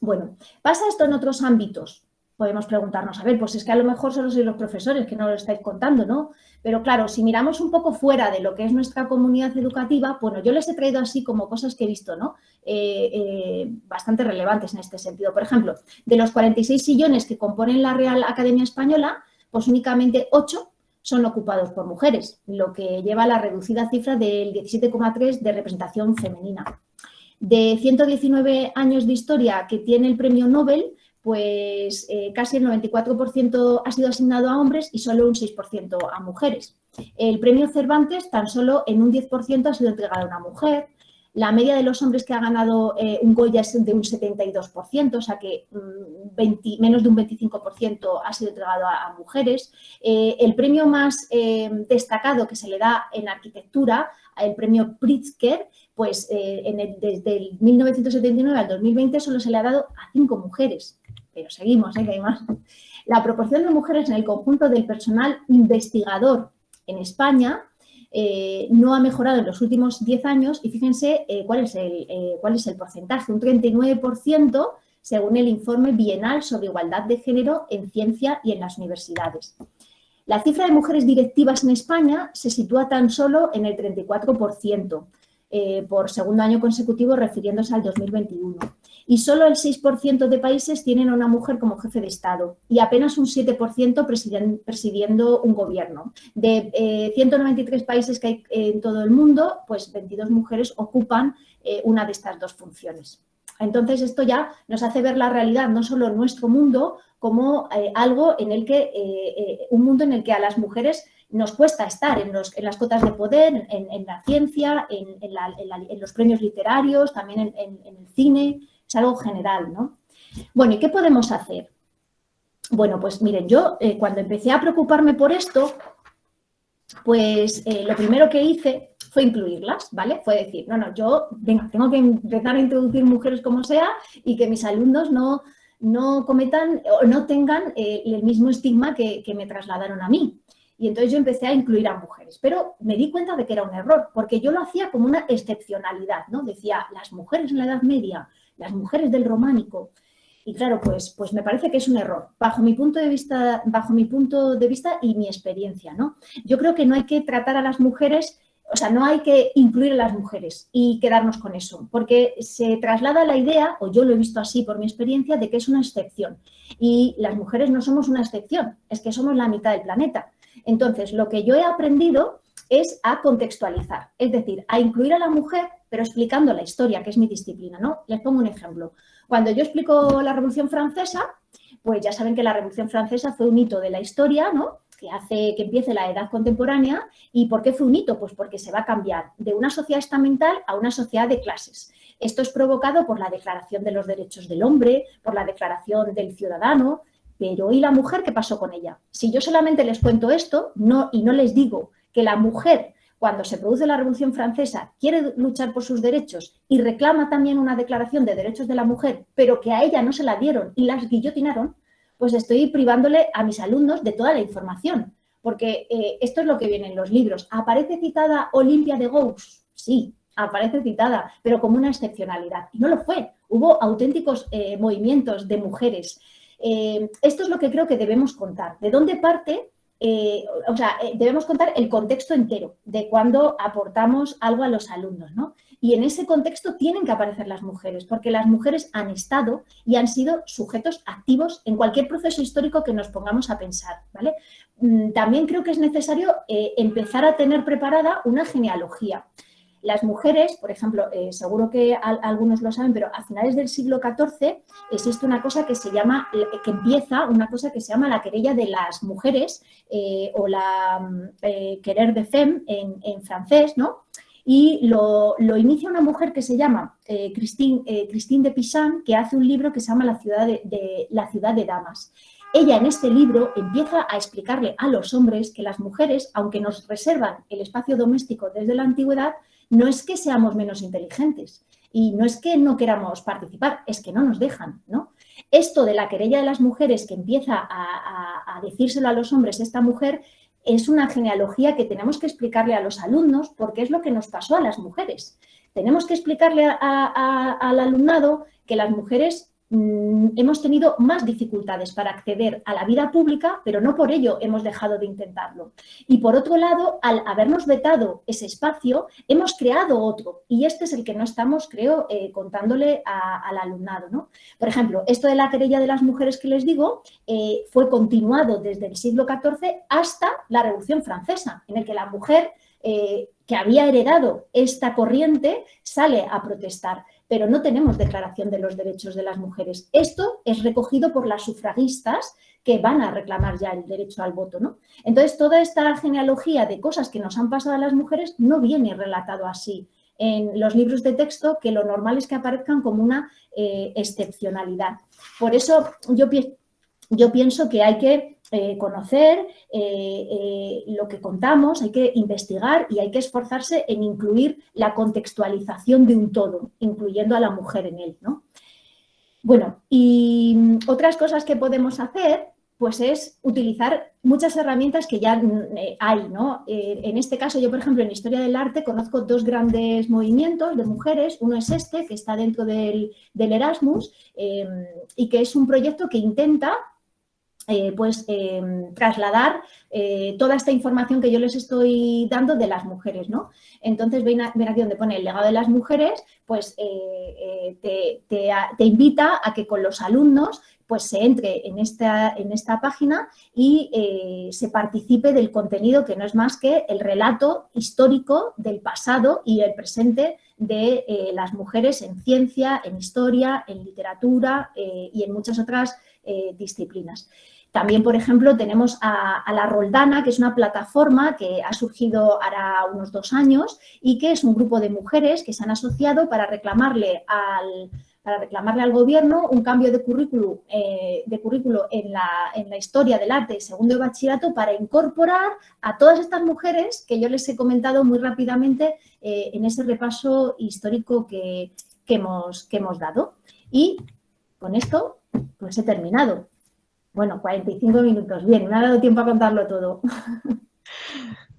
Speaker 2: Bueno, pasa esto en otros ámbitos. Podemos preguntarnos, a ver, pues es que a lo mejor solo sois los profesores que no lo estáis contando, ¿no? Pero claro, si miramos un poco fuera de lo que es nuestra comunidad educativa, bueno, yo les he traído así como cosas que he visto, ¿no? Bastante relevantes en este sentido. Por ejemplo, de los 46 sillones que componen la Real Academia Española, pues únicamente 8 son ocupados por mujeres, lo que lleva a la reducida cifra del 17,3 de representación femenina. De 119 años de historia que tiene el premio Nobel, pues casi el 94% ha sido asignado a hombres y solo un 6% a mujeres. El premio Cervantes tan solo en un 10% ha sido entregado a una mujer. La media de los hombres que ha ganado un Goya es de un 72%, o sea que menos de un 25% ha sido entregado a mujeres. El premio más destacado que se le da en arquitectura, el premio Pritzker, pues desde el 1979 al 2020 solo se le ha dado a 5 mujeres, pero seguimos, que hay más. La proporción de mujeres en el conjunto del personal investigador en España no ha mejorado en los últimos 10 años y fíjense cuál es el porcentaje, un 39% según el informe bienal sobre igualdad de género en ciencia y en las universidades. La cifra de mujeres directivas en España se sitúa tan solo en el 34%, por segundo año consecutivo refiriéndose al 2021. Y solo el 6% de países tienen a una mujer como jefe de Estado y apenas un 7% presidiendo un gobierno. De 193 países que hay en todo el mundo, pues 22 mujeres ocupan una de estas dos funciones. Entonces, esto ya nos hace ver la realidad, no solo en nuestro mundo, como algo en el que, un mundo en el que a las mujeres nos cuesta estar en las cotas de poder, en la ciencia, en los premios literarios, también en el cine, es algo general, ¿no? Bueno, ¿y qué podemos hacer? Bueno, pues miren, yo cuando empecé a preocuparme por esto, pues lo primero que hice fue incluirlas, ¿vale? Fue decir, no, yo, venga, tengo que empezar a introducir mujeres como sea y que mis alumnos no cometan o no tengan el mismo estigma que me trasladaron a mí. Y entonces yo empecé a incluir a mujeres, pero me di cuenta de que era un error, porque yo lo hacía como una excepcionalidad, ¿no? Decía, las mujeres en la Edad Media, las mujeres del Románico. Y claro, pues me parece que es un error, bajo mi punto de vista y mi experiencia, ¿no? Yo creo que no hay que tratar a las mujeres, o sea, no hay que incluir a las mujeres y quedarnos con eso, porque se traslada la idea, o yo lo he visto así por mi experiencia, de que es una excepción. Y las mujeres no somos una excepción, es que somos la mitad del planeta. Entonces, lo que yo he aprendido es a contextualizar, es decir, a incluir a la mujer, pero explicando la historia, que es mi disciplina, ¿no? Les pongo un ejemplo. Cuando yo explico la Revolución Francesa, pues ya saben que la Revolución Francesa fue un hito de la historia, ¿no? Que hace que empiece la edad contemporánea. ¿Y por qué fue un hito? Pues porque se va a cambiar de una sociedad estamental a una sociedad de clases. Esto es provocado por la Declaración de los Derechos del Hombre, por la Declaración del Ciudadano. Pero ¿y la mujer qué pasó con ella? Si yo solamente les cuento esto y no les digo que la mujer, cuando se produce la Revolución Francesa, quiere luchar por sus derechos y reclama también una declaración de derechos de la mujer, pero que a ella no se la dieron y las guillotinaron, pues estoy privándole a mis alumnos de toda la información. Porque esto es lo que viene en los libros. ¿Aparece citada Olimpia de Gouges? Sí, aparece citada, pero como una excepcionalidad. Y no lo fue. Hubo auténticos movimientos de mujeres. Esto es lo que creo que debemos contar. ¿De dónde parte? Debemos contar el contexto entero de cuando aportamos algo a los alumnos, ¿no? Y en ese contexto tienen que aparecer las mujeres, porque las mujeres han estado y han sido sujetos activos en cualquier proceso histórico que nos pongamos a pensar, ¿vale? También creo que es necesario empezar a tener preparada una genealogía. Las mujeres, por ejemplo, seguro que algunos lo saben, pero a finales del siglo XIV existe una cosa que una cosa que se llama la querella de las mujeres o la querelle des femmes en francés, ¿no? Y lo inicia una mujer que se llama Christine de Pizan, que hace un libro que se llama La ciudad de Damas. Ella en este libro empieza a explicarle a los hombres que las mujeres, aunque nos reservan el espacio doméstico desde la antigüedad, no es que seamos menos inteligentes y no es que no queramos participar, es que no nos dejan, ¿no? Esto de la querella de las mujeres que empieza a decírselo a los hombres esta mujer es una genealogía que tenemos que explicarle a los alumnos porque es lo que nos pasó a las mujeres. Tenemos que explicarle al alumnado que las mujeres hemos tenido más dificultades para acceder a la vida pública, pero no por ello hemos dejado de intentarlo. Y por otro lado, al habernos vetado ese espacio, hemos creado otro. Y este es el que no estamos, creo, contándole al alumnado, ¿no? Por ejemplo, esto de la querella de las mujeres que les digo fue continuado desde el siglo XIV hasta la Revolución Francesa, en el que la mujer que había heredado esta corriente sale a protestar. Pero no tenemos declaración de los derechos de las mujeres. Esto es recogido por las sufragistas que van a reclamar ya el derecho al voto, ¿no? Entonces, toda esta genealogía de cosas que nos han pasado a las mujeres no viene relatado así en los libros de texto, que lo normal es que aparezcan como una excepcionalidad. Por eso yo pienso que hay que conocer lo que contamos, hay que investigar y hay que esforzarse en incluir la contextualización de un todo, incluyendo a la mujer en él, ¿no? Bueno, y otras cosas que podemos hacer, pues es utilizar muchas herramientas que ya hay, ¿no? En este caso, yo, por ejemplo, en Historia del Arte conozco dos grandes movimientos de mujeres. Uno es este, que está dentro del Erasmus y que es un proyecto que intenta trasladar toda esta información que yo les estoy dando de las mujeres, ¿no? Entonces, ven aquí donde pone el legado de las mujeres, pues te invita a que con los alumnos pues se entre en esta página y se participe del contenido que no es más que el relato histórico del pasado y el presente de las mujeres en ciencia, en historia, en literatura y en muchas otras disciplinas. También, por ejemplo, tenemos a La Roldana, que es una plataforma que ha surgido ahora unos 2 años y que es un grupo de mujeres que se han asociado para reclamarle al gobierno un cambio de currículo en la historia del arte de segundo de bachillerato para incorporar a todas estas mujeres que yo les he comentado muy rápidamente en ese repaso histórico que hemos dado. Y con esto, pues he terminado. Bueno, 45 minutos. Bien, me ha dado tiempo a contarlo todo.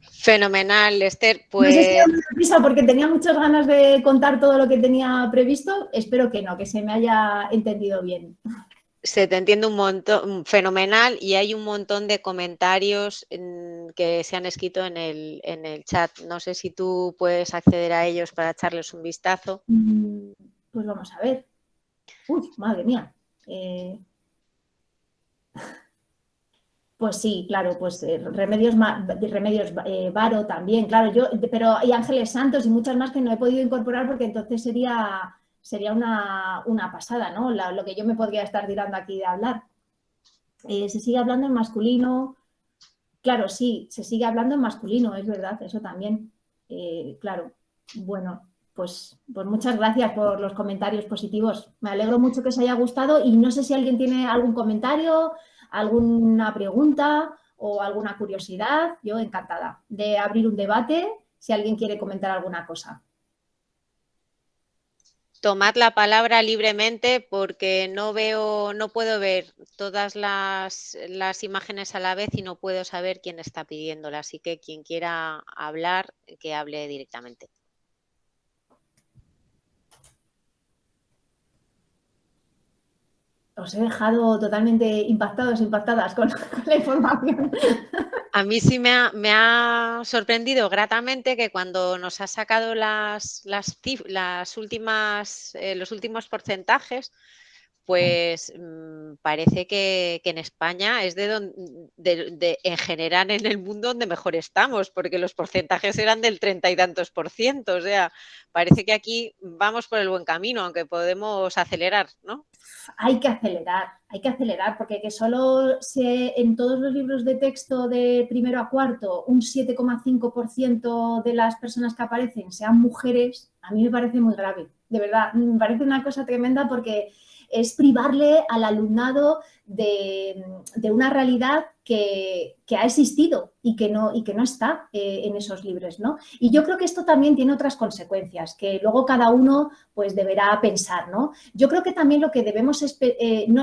Speaker 1: Fenomenal, Esther.
Speaker 2: No sé si
Speaker 1: Pues
Speaker 2: era muy prisa porque tenía muchas ganas de contar todo lo que tenía previsto. Espero que no, que se me haya entendido bien.
Speaker 1: se te entiende un montón, fenomenal, y hay un montón de comentarios que se han escrito en el chat. No sé si tú puedes acceder a ellos para echarles un vistazo.
Speaker 2: Pues vamos a ver. Uy, madre mía. Pues sí, claro, pues Remedios Varo también, claro, pero hay Ángeles Santos y muchas más que no he podido incorporar porque entonces sería una pasada, ¿no? Lo que yo me podría estar tirando aquí de hablar. Se sigue hablando en masculino, claro, sí, se sigue hablando en masculino, es verdad, eso también, claro. Bueno, pues muchas gracias por los comentarios positivos. Me alegro mucho que os haya gustado y no sé si alguien tiene algún comentario, alguna pregunta o alguna curiosidad. Yo encantada de abrir un debate si alguien quiere comentar alguna cosa.
Speaker 1: Tomad la palabra libremente porque no puedo ver todas las imágenes a la vez y no puedo saber quién está pidiéndola. Así que quien quiera hablar, que hable directamente.
Speaker 2: Os he dejado totalmente impactadas con la información.
Speaker 1: A mí sí me ha sorprendido gratamente que cuando nos ha sacado los últimos porcentajes, pues parece que en España es en general en el mundo donde mejor estamos, porque los porcentajes eran del 30 y tantos %. O sea, parece que aquí vamos por el buen camino, aunque podemos acelerar, ¿no?
Speaker 2: Hay que acelerar, porque que solo en todos los libros de texto de primero a cuarto un 7,5% de las personas que aparecen sean mujeres, a mí me parece muy grave, de verdad, me parece una cosa tremenda porque es privarle al alumnado de una realidad que ha existido y que no está en esos libros, ¿no? Y yo creo que esto también tiene otras consecuencias que luego cada uno pues deberá pensar, ¿no? Yo creo que también lo que debemos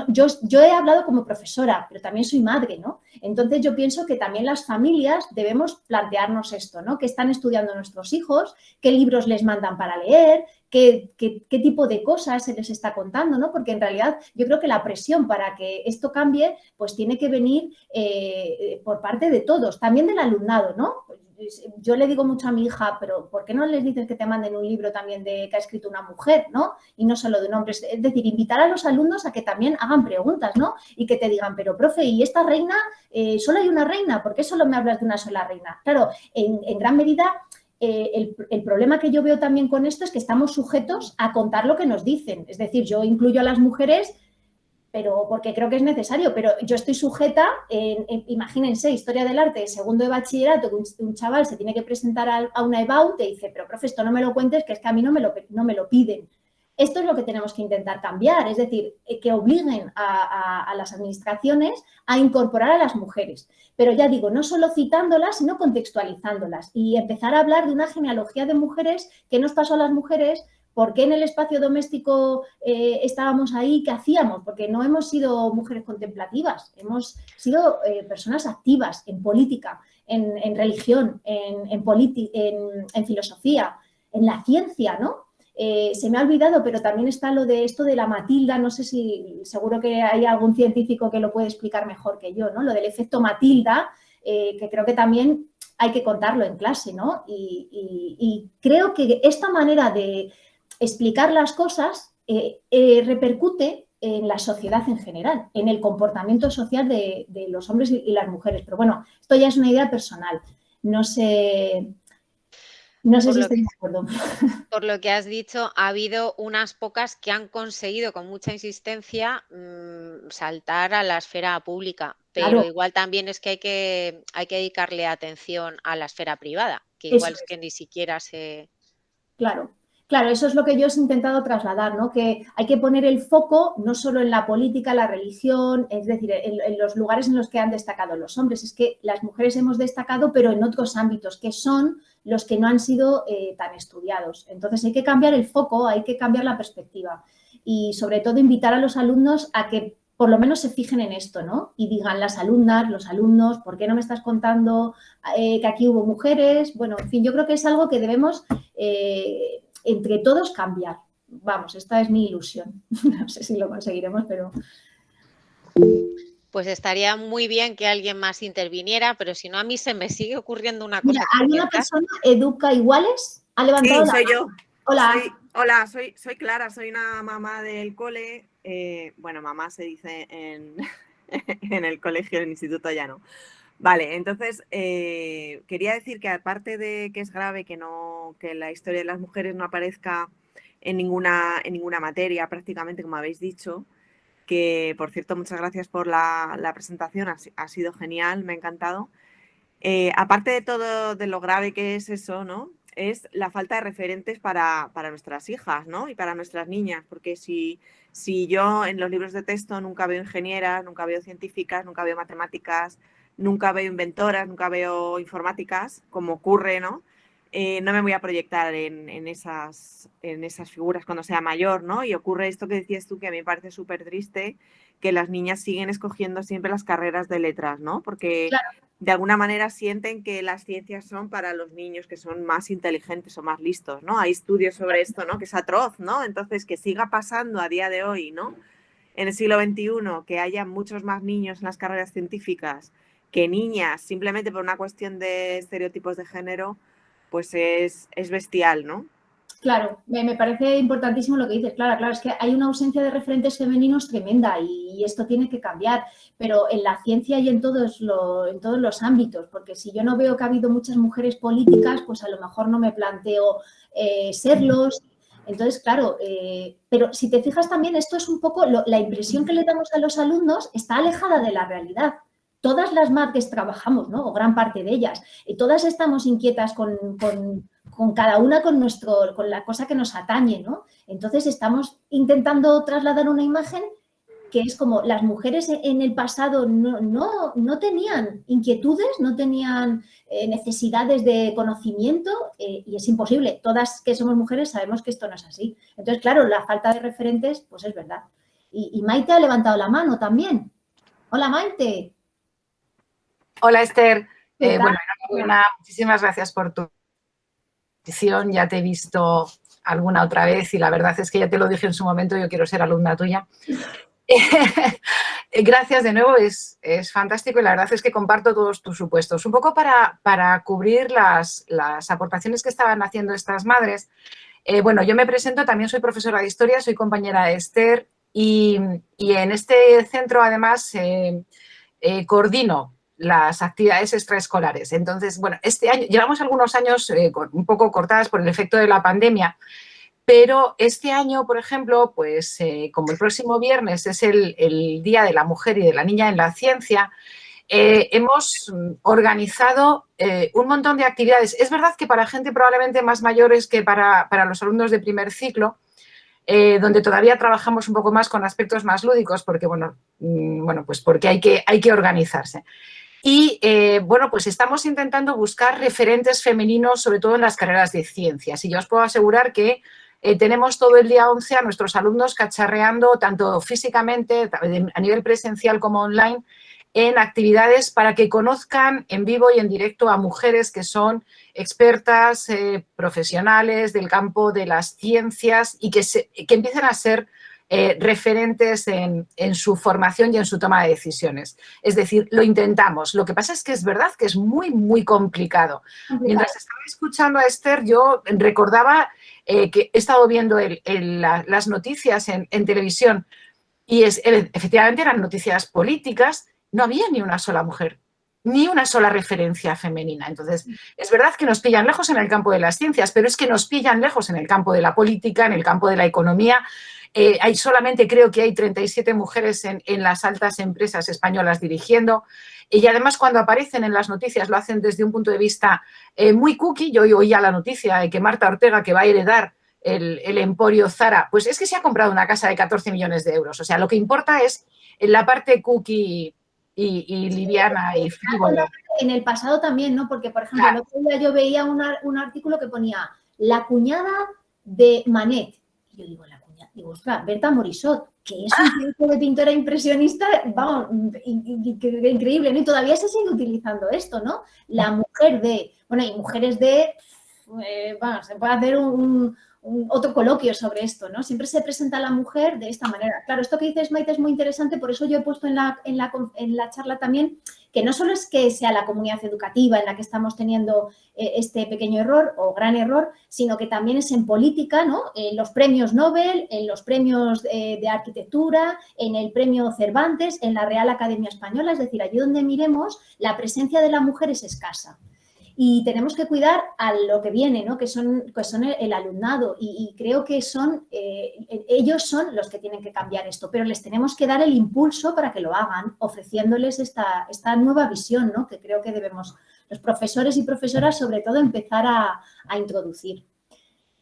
Speaker 2: yo he hablado como profesora, pero también soy madre, ¿no? Entonces yo pienso que también las familias debemos plantearnos esto, ¿no? ¿Qué están estudiando nuestros hijos? ¿Qué libros les mandan para leer? ¿Qué tipo de cosas se les está contando, ¿no? Porque en realidad yo creo que la presión para que esto cambie pues tiene que venir por parte de todos, también del alumnado, ¿no? Yo le digo mucho a mi hija, pero ¿por qué no les dices que te manden un libro también que ha escrito una mujer, ¿no? Y no solo de un hombre. Es decir, invitar a los alumnos a que también hagan preguntas, ¿no? Y que te digan, pero profe, ¿y esta reina? ¿Solo hay una reina? ¿Por qué solo me hablas de una sola reina? Claro, en gran medida el problema que yo veo también con esto es que estamos sujetos a contar lo que nos dicen. Es decir, yo incluyo a las mujeres, pero porque creo que es necesario, pero yo estoy sujeta, imagínense, historia del arte, segundo de bachillerato, que un chaval se tiene que presentar a una EBAU, te dice, pero profe, esto no me lo cuentes, que es que a mí no me lo piden. Esto es lo que tenemos que intentar cambiar, es decir, que obliguen a las administraciones a incorporar a las mujeres. Pero ya digo, no solo citándolas, sino contextualizándolas y empezar a hablar de una genealogía de mujeres, qué nos pasó a las mujeres, por qué en el espacio doméstico estábamos ahí, qué hacíamos, porque no hemos sido mujeres contemplativas, hemos sido personas activas en política, en religión, en filosofía, en la ciencia, ¿no? Se me ha olvidado, pero también está lo de esto de la Matilda, no sé si, seguro que hay algún científico que lo puede explicar mejor que yo, ¿no? Lo del efecto Matilda, que creo que también hay que contarlo en clase, ¿no? Y creo que esta manera de explicar las cosas repercute en la sociedad en general, en el comportamiento social de los hombres y las mujeres. Pero bueno, esto ya es una idea personal. No sé si estoy de acuerdo.
Speaker 1: Por lo que has dicho, ha habido unas pocas que han conseguido con mucha insistencia saltar a la esfera pública, pero
Speaker 2: Claro.
Speaker 1: igual también es que hay que dedicarle atención a la esfera privada, que igual
Speaker 2: Eso
Speaker 1: es que ni siquiera se...
Speaker 2: Claro, claro, eso es lo que yo os he intentado trasladar, ¿no? Que hay que poner el foco no solo en la política, la religión, es decir, en los lugares en los que han destacado los hombres. Es que las mujeres hemos destacado, pero en otros ámbitos, que son los que no han sido tan estudiados. Entonces hay que cambiar el foco, hay que cambiar la perspectiva y sobre todo invitar a los alumnos a que por lo menos se fijen en esto, ¿no? Y digan las alumnas, los alumnos, ¿por qué no me estás contando que aquí hubo mujeres? Bueno, en fin, yo creo que es algo que debemos entre todos cambiar. Vamos, esta es mi ilusión. No sé si lo conseguiremos, pero...
Speaker 1: Pues estaría muy bien que alguien más interviniera, pero si no, a mí se me sigue ocurriendo una cosa.
Speaker 2: Mira, ¿alguna persona educa iguales? ¿Ha levantado la mano?
Speaker 4: Sí, soy yo.
Speaker 2: Hola.
Speaker 4: Soy Clara, soy una mamá del cole. Bueno, mamá se dice en, en el colegio, en el instituto ya no. Vale, entonces quería decir que aparte de que es grave que la historia de las mujeres no aparezca en ninguna materia prácticamente, como habéis dicho, que por cierto muchas gracias por la presentación, ha sido genial, me ha encantado. Aparte de todo de lo grave que es eso, ¿no? Es la falta de referentes para nuestras hijas, ¿no? Y para nuestras niñas, porque si yo en los libros de texto nunca veo ingenieras, nunca veo científicas, nunca veo matemáticas, nunca veo inventoras, nunca veo informáticas, como ocurre, ¿no? No me voy a proyectar en esas figuras cuando sea mayor, ¿no? Y ocurre esto que decías tú, que a mí me parece súper triste, que las niñas siguen escogiendo siempre las carreras de letras, ¿no? Porque
Speaker 2: Claro.
Speaker 4: de alguna manera sienten que las ciencias son para los niños que son más inteligentes o más listos, ¿no? Hay estudios sobre esto, ¿no? Que es atroz, ¿no? Entonces, que siga pasando a día de hoy, ¿no? En el siglo XXI, que haya muchos más niños en las carreras científicas que niñas, simplemente por una cuestión de estereotipos de género, pues es bestial, ¿no?
Speaker 2: Claro, me parece importantísimo lo que dices. Claro, es que hay una ausencia de referentes femeninos tremenda y esto tiene que cambiar, pero en la ciencia y en todos los ámbitos, porque si yo no veo que ha habido muchas mujeres políticas, pues a lo mejor no me planteo serlos. Entonces, claro, pero si te fijas también, esto es un poco, la impresión que le damos a los alumnos está alejada de la realidad. Todas las madres trabajamos, ¿no? O gran parte de ellas, y todas estamos inquietas con cada una con la cosa que nos atañe, ¿no? Entonces estamos intentando trasladar una imagen que es como las mujeres en el pasado no tenían inquietudes, no tenían necesidades de conocimiento y es imposible. Todas que somos mujeres sabemos que esto no es así. Entonces, claro, la falta de referentes, pues es verdad. Y Maite ha levantado la mano también. Hola, Maite.
Speaker 5: Hola, Esther.
Speaker 2: ¿Qué tal?
Speaker 5: Bueno, enhorabuena. Muchísimas gracias por tu petición. Ya te he visto alguna otra vez y la verdad es que ya te lo dije en su momento, yo quiero ser alumna tuya. Gracias de nuevo, es fantástico y la verdad es que comparto todos tus supuestos. Un poco para cubrir las aportaciones que estaban haciendo estas madres. Bueno, yo me presento, también soy profesora de historia, soy compañera de Esther y en este centro además coordino las actividades extraescolares. Entonces, bueno, este año, llevamos algunos años un poco cortadas por el efecto de la pandemia, pero este año, por ejemplo, pues como el próximo viernes es el Día de la Mujer y de la Niña en la Ciencia, hemos organizado un montón de actividades. Es verdad que para gente probablemente más mayores que para los alumnos de primer ciclo, donde todavía trabajamos un poco más con aspectos más lúdicos, porque, bueno, pues porque hay que organizarse. Y, bueno, pues estamos intentando buscar referentes femeninos, sobre todo en las carreras de ciencias. Y yo os puedo asegurar que tenemos todo el día 11 a nuestros alumnos cacharreando, tanto físicamente, a nivel presencial como online, en actividades para que conozcan en vivo y en directo a mujeres que son expertas, profesionales del campo de las ciencias y que empiecen a ser referentes en su formación y en su toma de decisiones. Es decir, lo intentamos. Lo que pasa es que es verdad que es muy, muy complicado. Mientras estaba escuchando a Esther, yo recordaba que he estado viendo las noticias en televisión y efectivamente eran noticias políticas, no había ni una sola mujer, ni una sola referencia femenina. Entonces, es verdad que nos pillan lejos en el campo de las ciencias, pero es que nos pillan lejos en el campo de la política, en el campo de la economía, Solamente creo que hay 37 mujeres en las altas empresas españolas dirigiendo. Y además, cuando aparecen en las noticias, lo hacen desde un punto de vista muy cookie. Yo oía la noticia de que Marta Ortega, que va a heredar el emporio Zara, pues es que se ha comprado una casa de 14 millones de euros. O sea, lo que importa es la parte cookie y liviana y frívola.
Speaker 2: En el pasado también, ¿no? Porque, por ejemplo, el otro día yo veía un artículo que ponía la cuñada de Manet. Y yo digo, la cuñada, digo, ostras, Berta Morisot, que es un tipo de pintora impresionista, vamos, increíble, ¿no? Y todavía se sigue utilizando esto, ¿no? La mujer de, bueno, y mujeres de, bueno, se puede hacer otro coloquio sobre esto, ¿no? Siempre se presenta a la mujer de esta manera. Claro, esto que dices, Maite, es muy interesante, por eso yo he puesto en la charla también que no solo es que sea la comunidad educativa en la que estamos teniendo este pequeño error o gran error, sino que también es en política, ¿no? En los premios Nobel, en los premios de arquitectura, en el premio Cervantes, en la Real Academia Española, es decir, allí donde miremos, la presencia de la mujer es escasa. Y tenemos que cuidar a lo que viene, ¿no? que son el alumnado y creo que ellos son los que tienen que cambiar esto, pero les tenemos que dar el impulso para que lo hagan, ofreciéndoles esta nueva visión, ¿no? que creo que debemos, los profesores y profesoras, sobre todo, empezar a introducir.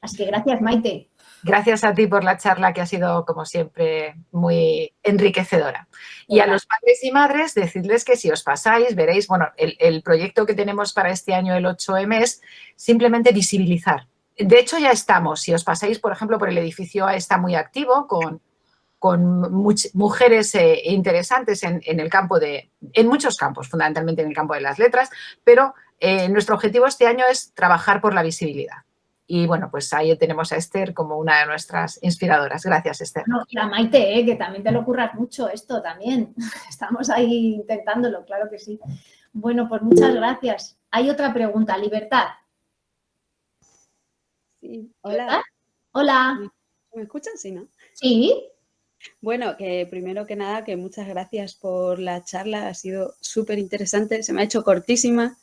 Speaker 2: Así que gracias, Maite.
Speaker 5: Gracias a ti por la charla, que ha sido, como siempre, muy enriquecedora. Y a los padres y madres, decirles que si os pasáis, veréis, bueno, el proyecto que tenemos para este año, el 8M, es simplemente visibilizar. De hecho, ya estamos. Si os pasáis, por ejemplo, por el edificio A, está muy activo con mujeres interesantes en el campo en muchos campos, fundamentalmente en el campo de las letras, pero nuestro objetivo este año es trabajar por la visibilidad. Y bueno, pues ahí tenemos a Esther como una de nuestras inspiradoras. Gracias, Esther.
Speaker 2: Bueno, y a Maite, que también te lo curras mucho esto también. Estamos ahí intentándolo, claro que sí. Bueno, pues muchas gracias. Hay otra pregunta, Libertad.
Speaker 6: Sí, hola.
Speaker 2: ¿Verdad? Hola.
Speaker 6: ¿Me escuchan? Sí, ¿no?
Speaker 2: Sí.
Speaker 6: Bueno, que primero que nada, que muchas gracias por la charla. Ha sido súper interesante. Se me ha hecho cortísima,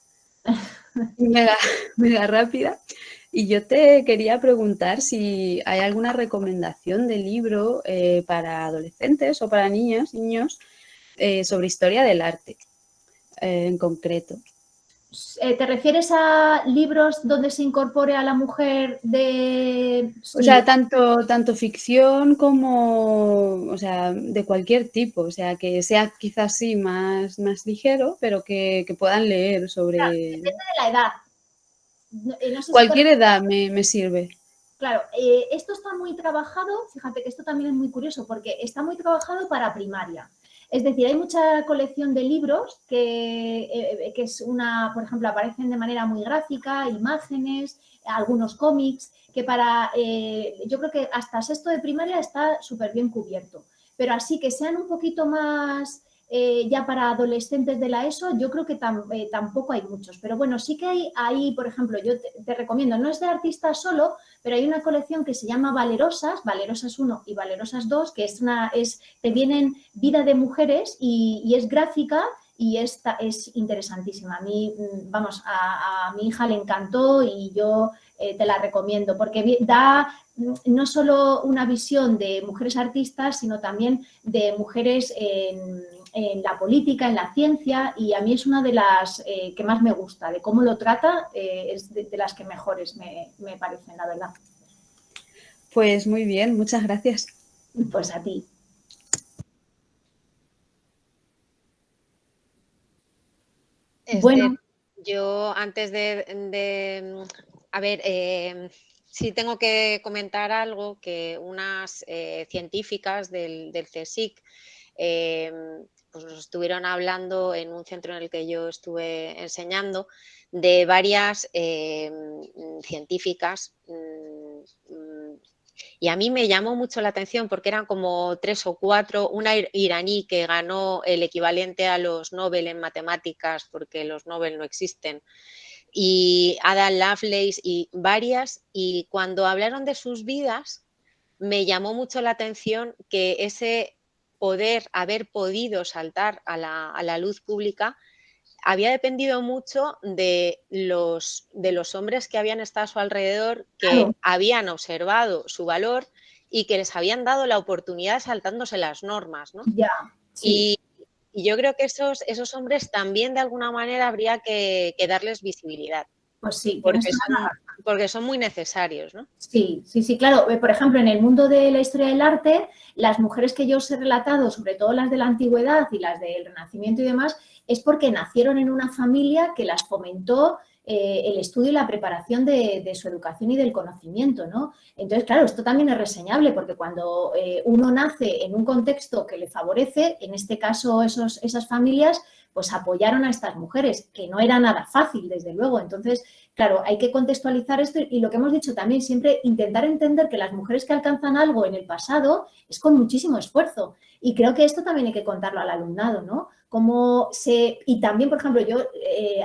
Speaker 6: mega rápida. Y yo te quería preguntar si hay alguna recomendación de libro para adolescentes o para niñas, niños, sobre historia del arte en concreto.
Speaker 2: ¿Te refieres a libros donde se incorpore a la mujer de...?
Speaker 6: O sea, tanto ficción como, o sea, de cualquier tipo. O sea, que sea quizás sí más ligero, pero que puedan leer sobre...
Speaker 2: Claro, depende de la edad. No sé
Speaker 6: cualquier edad me sirve.
Speaker 2: Claro, esto está muy trabajado, fíjate que esto también es muy curioso porque está muy trabajado para primaria. Es decir, hay mucha colección de libros que es por ejemplo, aparecen de manera muy gráfica, imágenes, algunos cómics, que yo creo que hasta sexto de primaria está súper bien cubierto. Pero así que sean un poquito más... ya para adolescentes de la ESO, yo creo que tampoco hay muchos. Pero bueno, sí que hay por ejemplo, yo te recomiendo, no es de artistas solo, pero hay una colección que se llama Valerosas, Valerosas 1 y Valerosas 2, que te vienen vida de mujeres y es gráfica y es interesantísima. A mí, vamos, a mi hija le encantó y yo te la recomiendo porque da no solo una visión de mujeres artistas, sino también de mujeres en la política, en la ciencia, y a mí es una de las que más me gusta, de cómo lo trata, es de las que mejores me parecen, la verdad.
Speaker 6: Pues muy bien, muchas gracias.
Speaker 2: Pues a ti.
Speaker 1: Bueno, yo antes a ver, sí tengo que comentar algo que unas científicas del CSIC pues nos estuvieron hablando en un centro en el que yo estuve enseñando de varias científicas y a mí me llamó mucho la atención porque eran como 3 o 4, una iraní que ganó el equivalente a los Nobel en matemáticas porque los Nobel no existen, y Ada Lovelace y varias, y cuando hablaron de sus vidas me llamó mucho la atención que ese haber podido saltar a la luz pública había dependido mucho de los hombres que habían estado a su alrededor, que habían observado su valor y que les habían dado la oportunidad saltándose las normas, ¿no?
Speaker 2: Ya, sí.
Speaker 1: Y yo creo que esos hombres también de alguna manera habría que darles visibilidad,
Speaker 2: Pues sí, tienes
Speaker 1: porque son muy necesarios, ¿no?
Speaker 2: Sí, claro. Por ejemplo, en el mundo de la historia del arte, las mujeres que yo os he relatado, sobre todo las de la antigüedad y las del Renacimiento y demás, es porque nacieron en una familia que las fomentó el estudio y la preparación de su educación y del conocimiento, ¿no? Entonces, claro, esto también es reseñable porque cuando uno nace en un contexto que le favorece, en este caso esas familias, pues apoyaron a estas mujeres, que no era nada fácil, desde luego. Entonces, claro, hay que contextualizar esto y lo que hemos dicho también, siempre intentar entender que las mujeres que alcanzan algo en el pasado es con muchísimo esfuerzo. Y creo que esto también hay que contarlo al alumnado, ¿no? Y también, por ejemplo, yo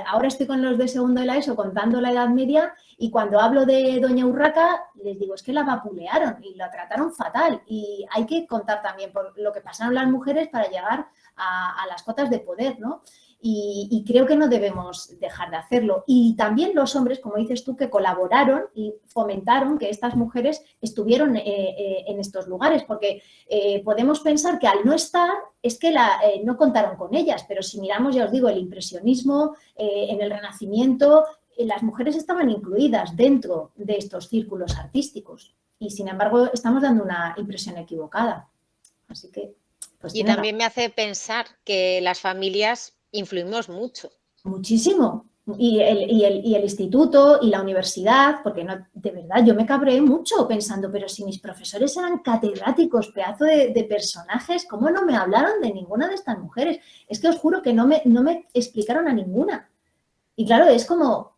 Speaker 2: ahora estoy con los de segundo de la ESO contando la Edad Media y cuando hablo de Doña Urraca les digo, es que la vapulearon y la trataron fatal. Y hay que contar también por lo que pasaron las mujeres para llegar a las cotas de poder, ¿no? Y creo que no debemos dejar de hacerlo. Y también los hombres, como dices tú, que colaboraron y fomentaron que estas mujeres estuvieron en estos lugares, porque podemos pensar que al no estar es que no contaron con ellas, pero si miramos, ya os digo, el impresionismo, en el Renacimiento, las mujeres estaban incluidas dentro de estos círculos artísticos y, sin embargo, estamos dando una impresión equivocada. Así que... Pues
Speaker 1: y también me hace pensar que las familias influimos mucho.
Speaker 2: Muchísimo. Y el instituto y la universidad, porque no, de verdad yo me cabreé mucho pensando, pero si mis profesores eran catedráticos, pedazo de personajes, ¿cómo no me hablaron de ninguna de estas mujeres? Es que os juro que no me explicaron a ninguna. Y claro, es como,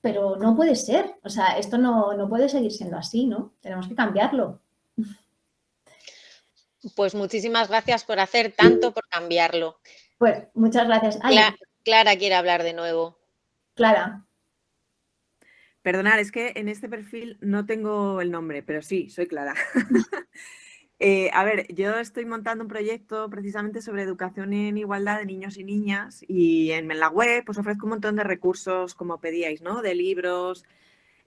Speaker 2: pero no puede ser. O sea, esto no puede seguir siendo así, ¿no? Tenemos que cambiarlo.
Speaker 1: Pues muchísimas gracias por hacer tanto por cambiarlo.
Speaker 2: Pues muchas gracias.
Speaker 1: Clara quiere hablar de nuevo.
Speaker 2: Clara.
Speaker 4: Perdonad, es que en este perfil no tengo el nombre, pero sí, soy Clara. A ver, yo estoy montando un proyecto precisamente sobre educación en igualdad de niños y niñas y en la web pues ofrezco un montón de recursos como pedíais, ¿no? De libros.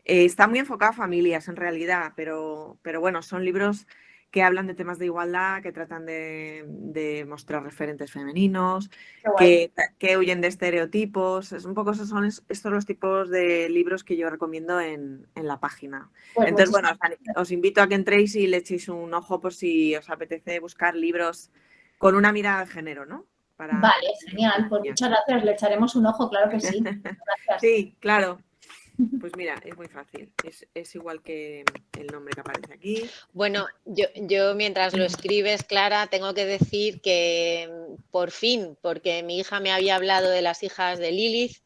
Speaker 4: Está muy enfocado a familias en realidad, pero bueno, son libros que hablan de temas de igualdad, que tratan de mostrar referentes femeninos, que huyen de estereotipos. Es un poco estos son los tipos de libros que yo recomiendo en la página. Pues entonces, bueno, os invito a que entréis y le echéis un ojo por si os apetece buscar libros con una mirada de género, ¿no?
Speaker 2: Vale, genial. Pues muchas gracias. Le echaremos un ojo, claro que sí. Gracias.
Speaker 4: Sí, claro. Pues mira, es muy fácil, es igual que el nombre que aparece aquí.
Speaker 1: Bueno, yo mientras lo escribes, Clara, tengo que decir que por fin, porque mi hija me había hablado de las hijas de Lilith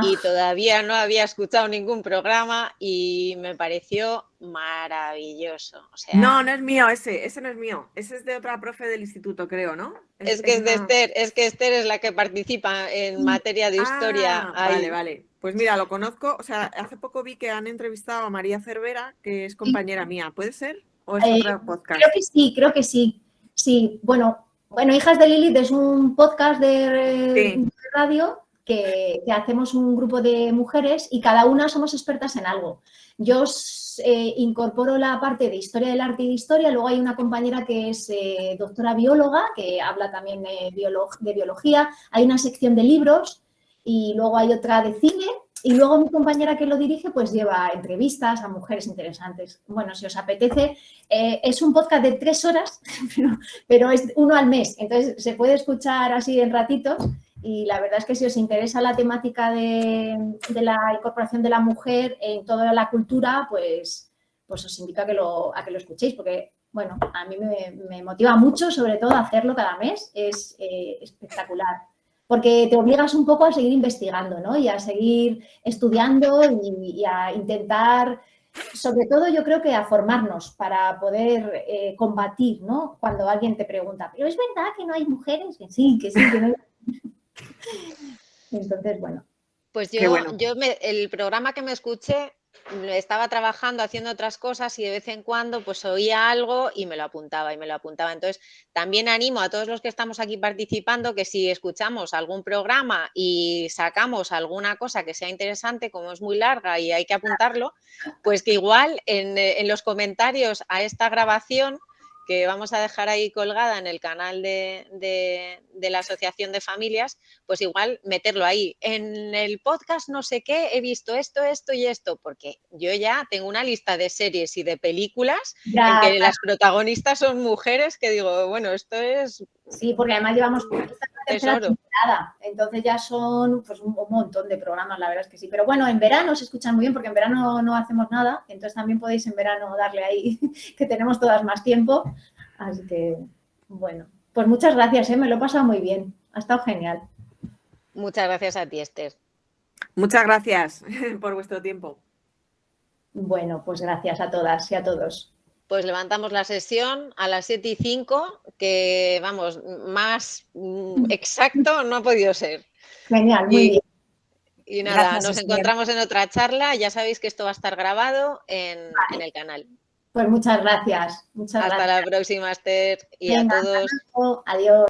Speaker 1: y todavía no había escuchado ningún programa y me pareció maravilloso. O sea,
Speaker 4: no es mío ese no es mío, ese es de otra profe del instituto, creo, ¿no?
Speaker 1: Es que Esther es la que participa en materia de historia.
Speaker 4: Vale. Pues mira, lo conozco, o sea, hace poco vi que han entrevistado a María Cervera, que es compañera mía, ¿puede ser? ¿O es otro podcast?
Speaker 2: Creo que sí. Sí, bueno, Hijas de Lilith es un podcast de radio que hacemos un grupo de mujeres y cada una somos expertas en algo. Yo incorporo la parte de historia del arte y de historia, luego hay una compañera que es doctora bióloga, que habla también de biología, hay una sección de libros y luego hay otra de cine y luego mi compañera que lo dirige pues lleva entrevistas a mujeres interesantes. Bueno, si os apetece, es un podcast de 3 horas, pero es uno al mes, entonces se puede escuchar así en ratitos. Y la verdad es que si os interesa la temática de la incorporación de la mujer en toda la cultura, pues os invito a que lo escuchéis, porque, bueno, a mí me motiva mucho, sobre todo, hacerlo cada mes. Es espectacular, porque te obligas un poco a seguir investigando, ¿no? Y a seguir estudiando y a intentar, sobre todo, yo creo que a formarnos para poder combatir, ¿no? Cuando alguien te pregunta, ¿pero es verdad que no hay mujeres? Que sí, que no hay... Entonces, bueno.
Speaker 1: Pues el programa que me escuché estaba trabajando, haciendo otras cosas y de vez en cuando pues oía algo y me lo apuntaba y me lo apuntaba. Entonces, también animo a todos los que estamos aquí participando que si escuchamos algún programa y sacamos alguna cosa que sea interesante, como es muy larga y hay que apuntarlo, pues que igual en los comentarios a esta grabación que vamos a dejar ahí colgada en el canal de la Asociación de Familias, pues igual meterlo ahí. En el podcast no sé qué, he visto esto, esto y esto, porque yo ya tengo una lista de series y de películas en
Speaker 2: Ya,
Speaker 1: que las protagonistas son mujeres que digo, bueno, esto es
Speaker 2: sí, porque además llevamos esta es la tercera
Speaker 1: tesoro.
Speaker 2: temporada, entonces ya son pues, un montón de programas, la verdad es que sí. Pero bueno, en verano se escuchan muy bien porque en verano no hacemos nada, entonces también podéis en verano darle ahí, que tenemos todas más tiempo. Así que, bueno, pues muchas gracias, me lo he pasado muy bien, ha estado genial.
Speaker 1: Muchas gracias a ti, Esther.
Speaker 4: Muchas gracias por vuestro tiempo.
Speaker 2: Bueno, pues gracias a todas y a todos.
Speaker 1: Pues levantamos la sesión a las 7:05, que vamos, más exacto no ha podido ser.
Speaker 2: Genial, muy bien.
Speaker 1: Y nada,
Speaker 5: Gracias,
Speaker 1: nos
Speaker 5: Esther.
Speaker 1: encontramos en otra charla. Ya sabéis que esto va a estar grabado en el canal.
Speaker 2: Pues muchas gracias. Muchas
Speaker 1: Hasta
Speaker 2: gracias.
Speaker 1: la próxima, Esther, y
Speaker 2: Venga,
Speaker 1: a todos.
Speaker 2: hasta luego. Adiós.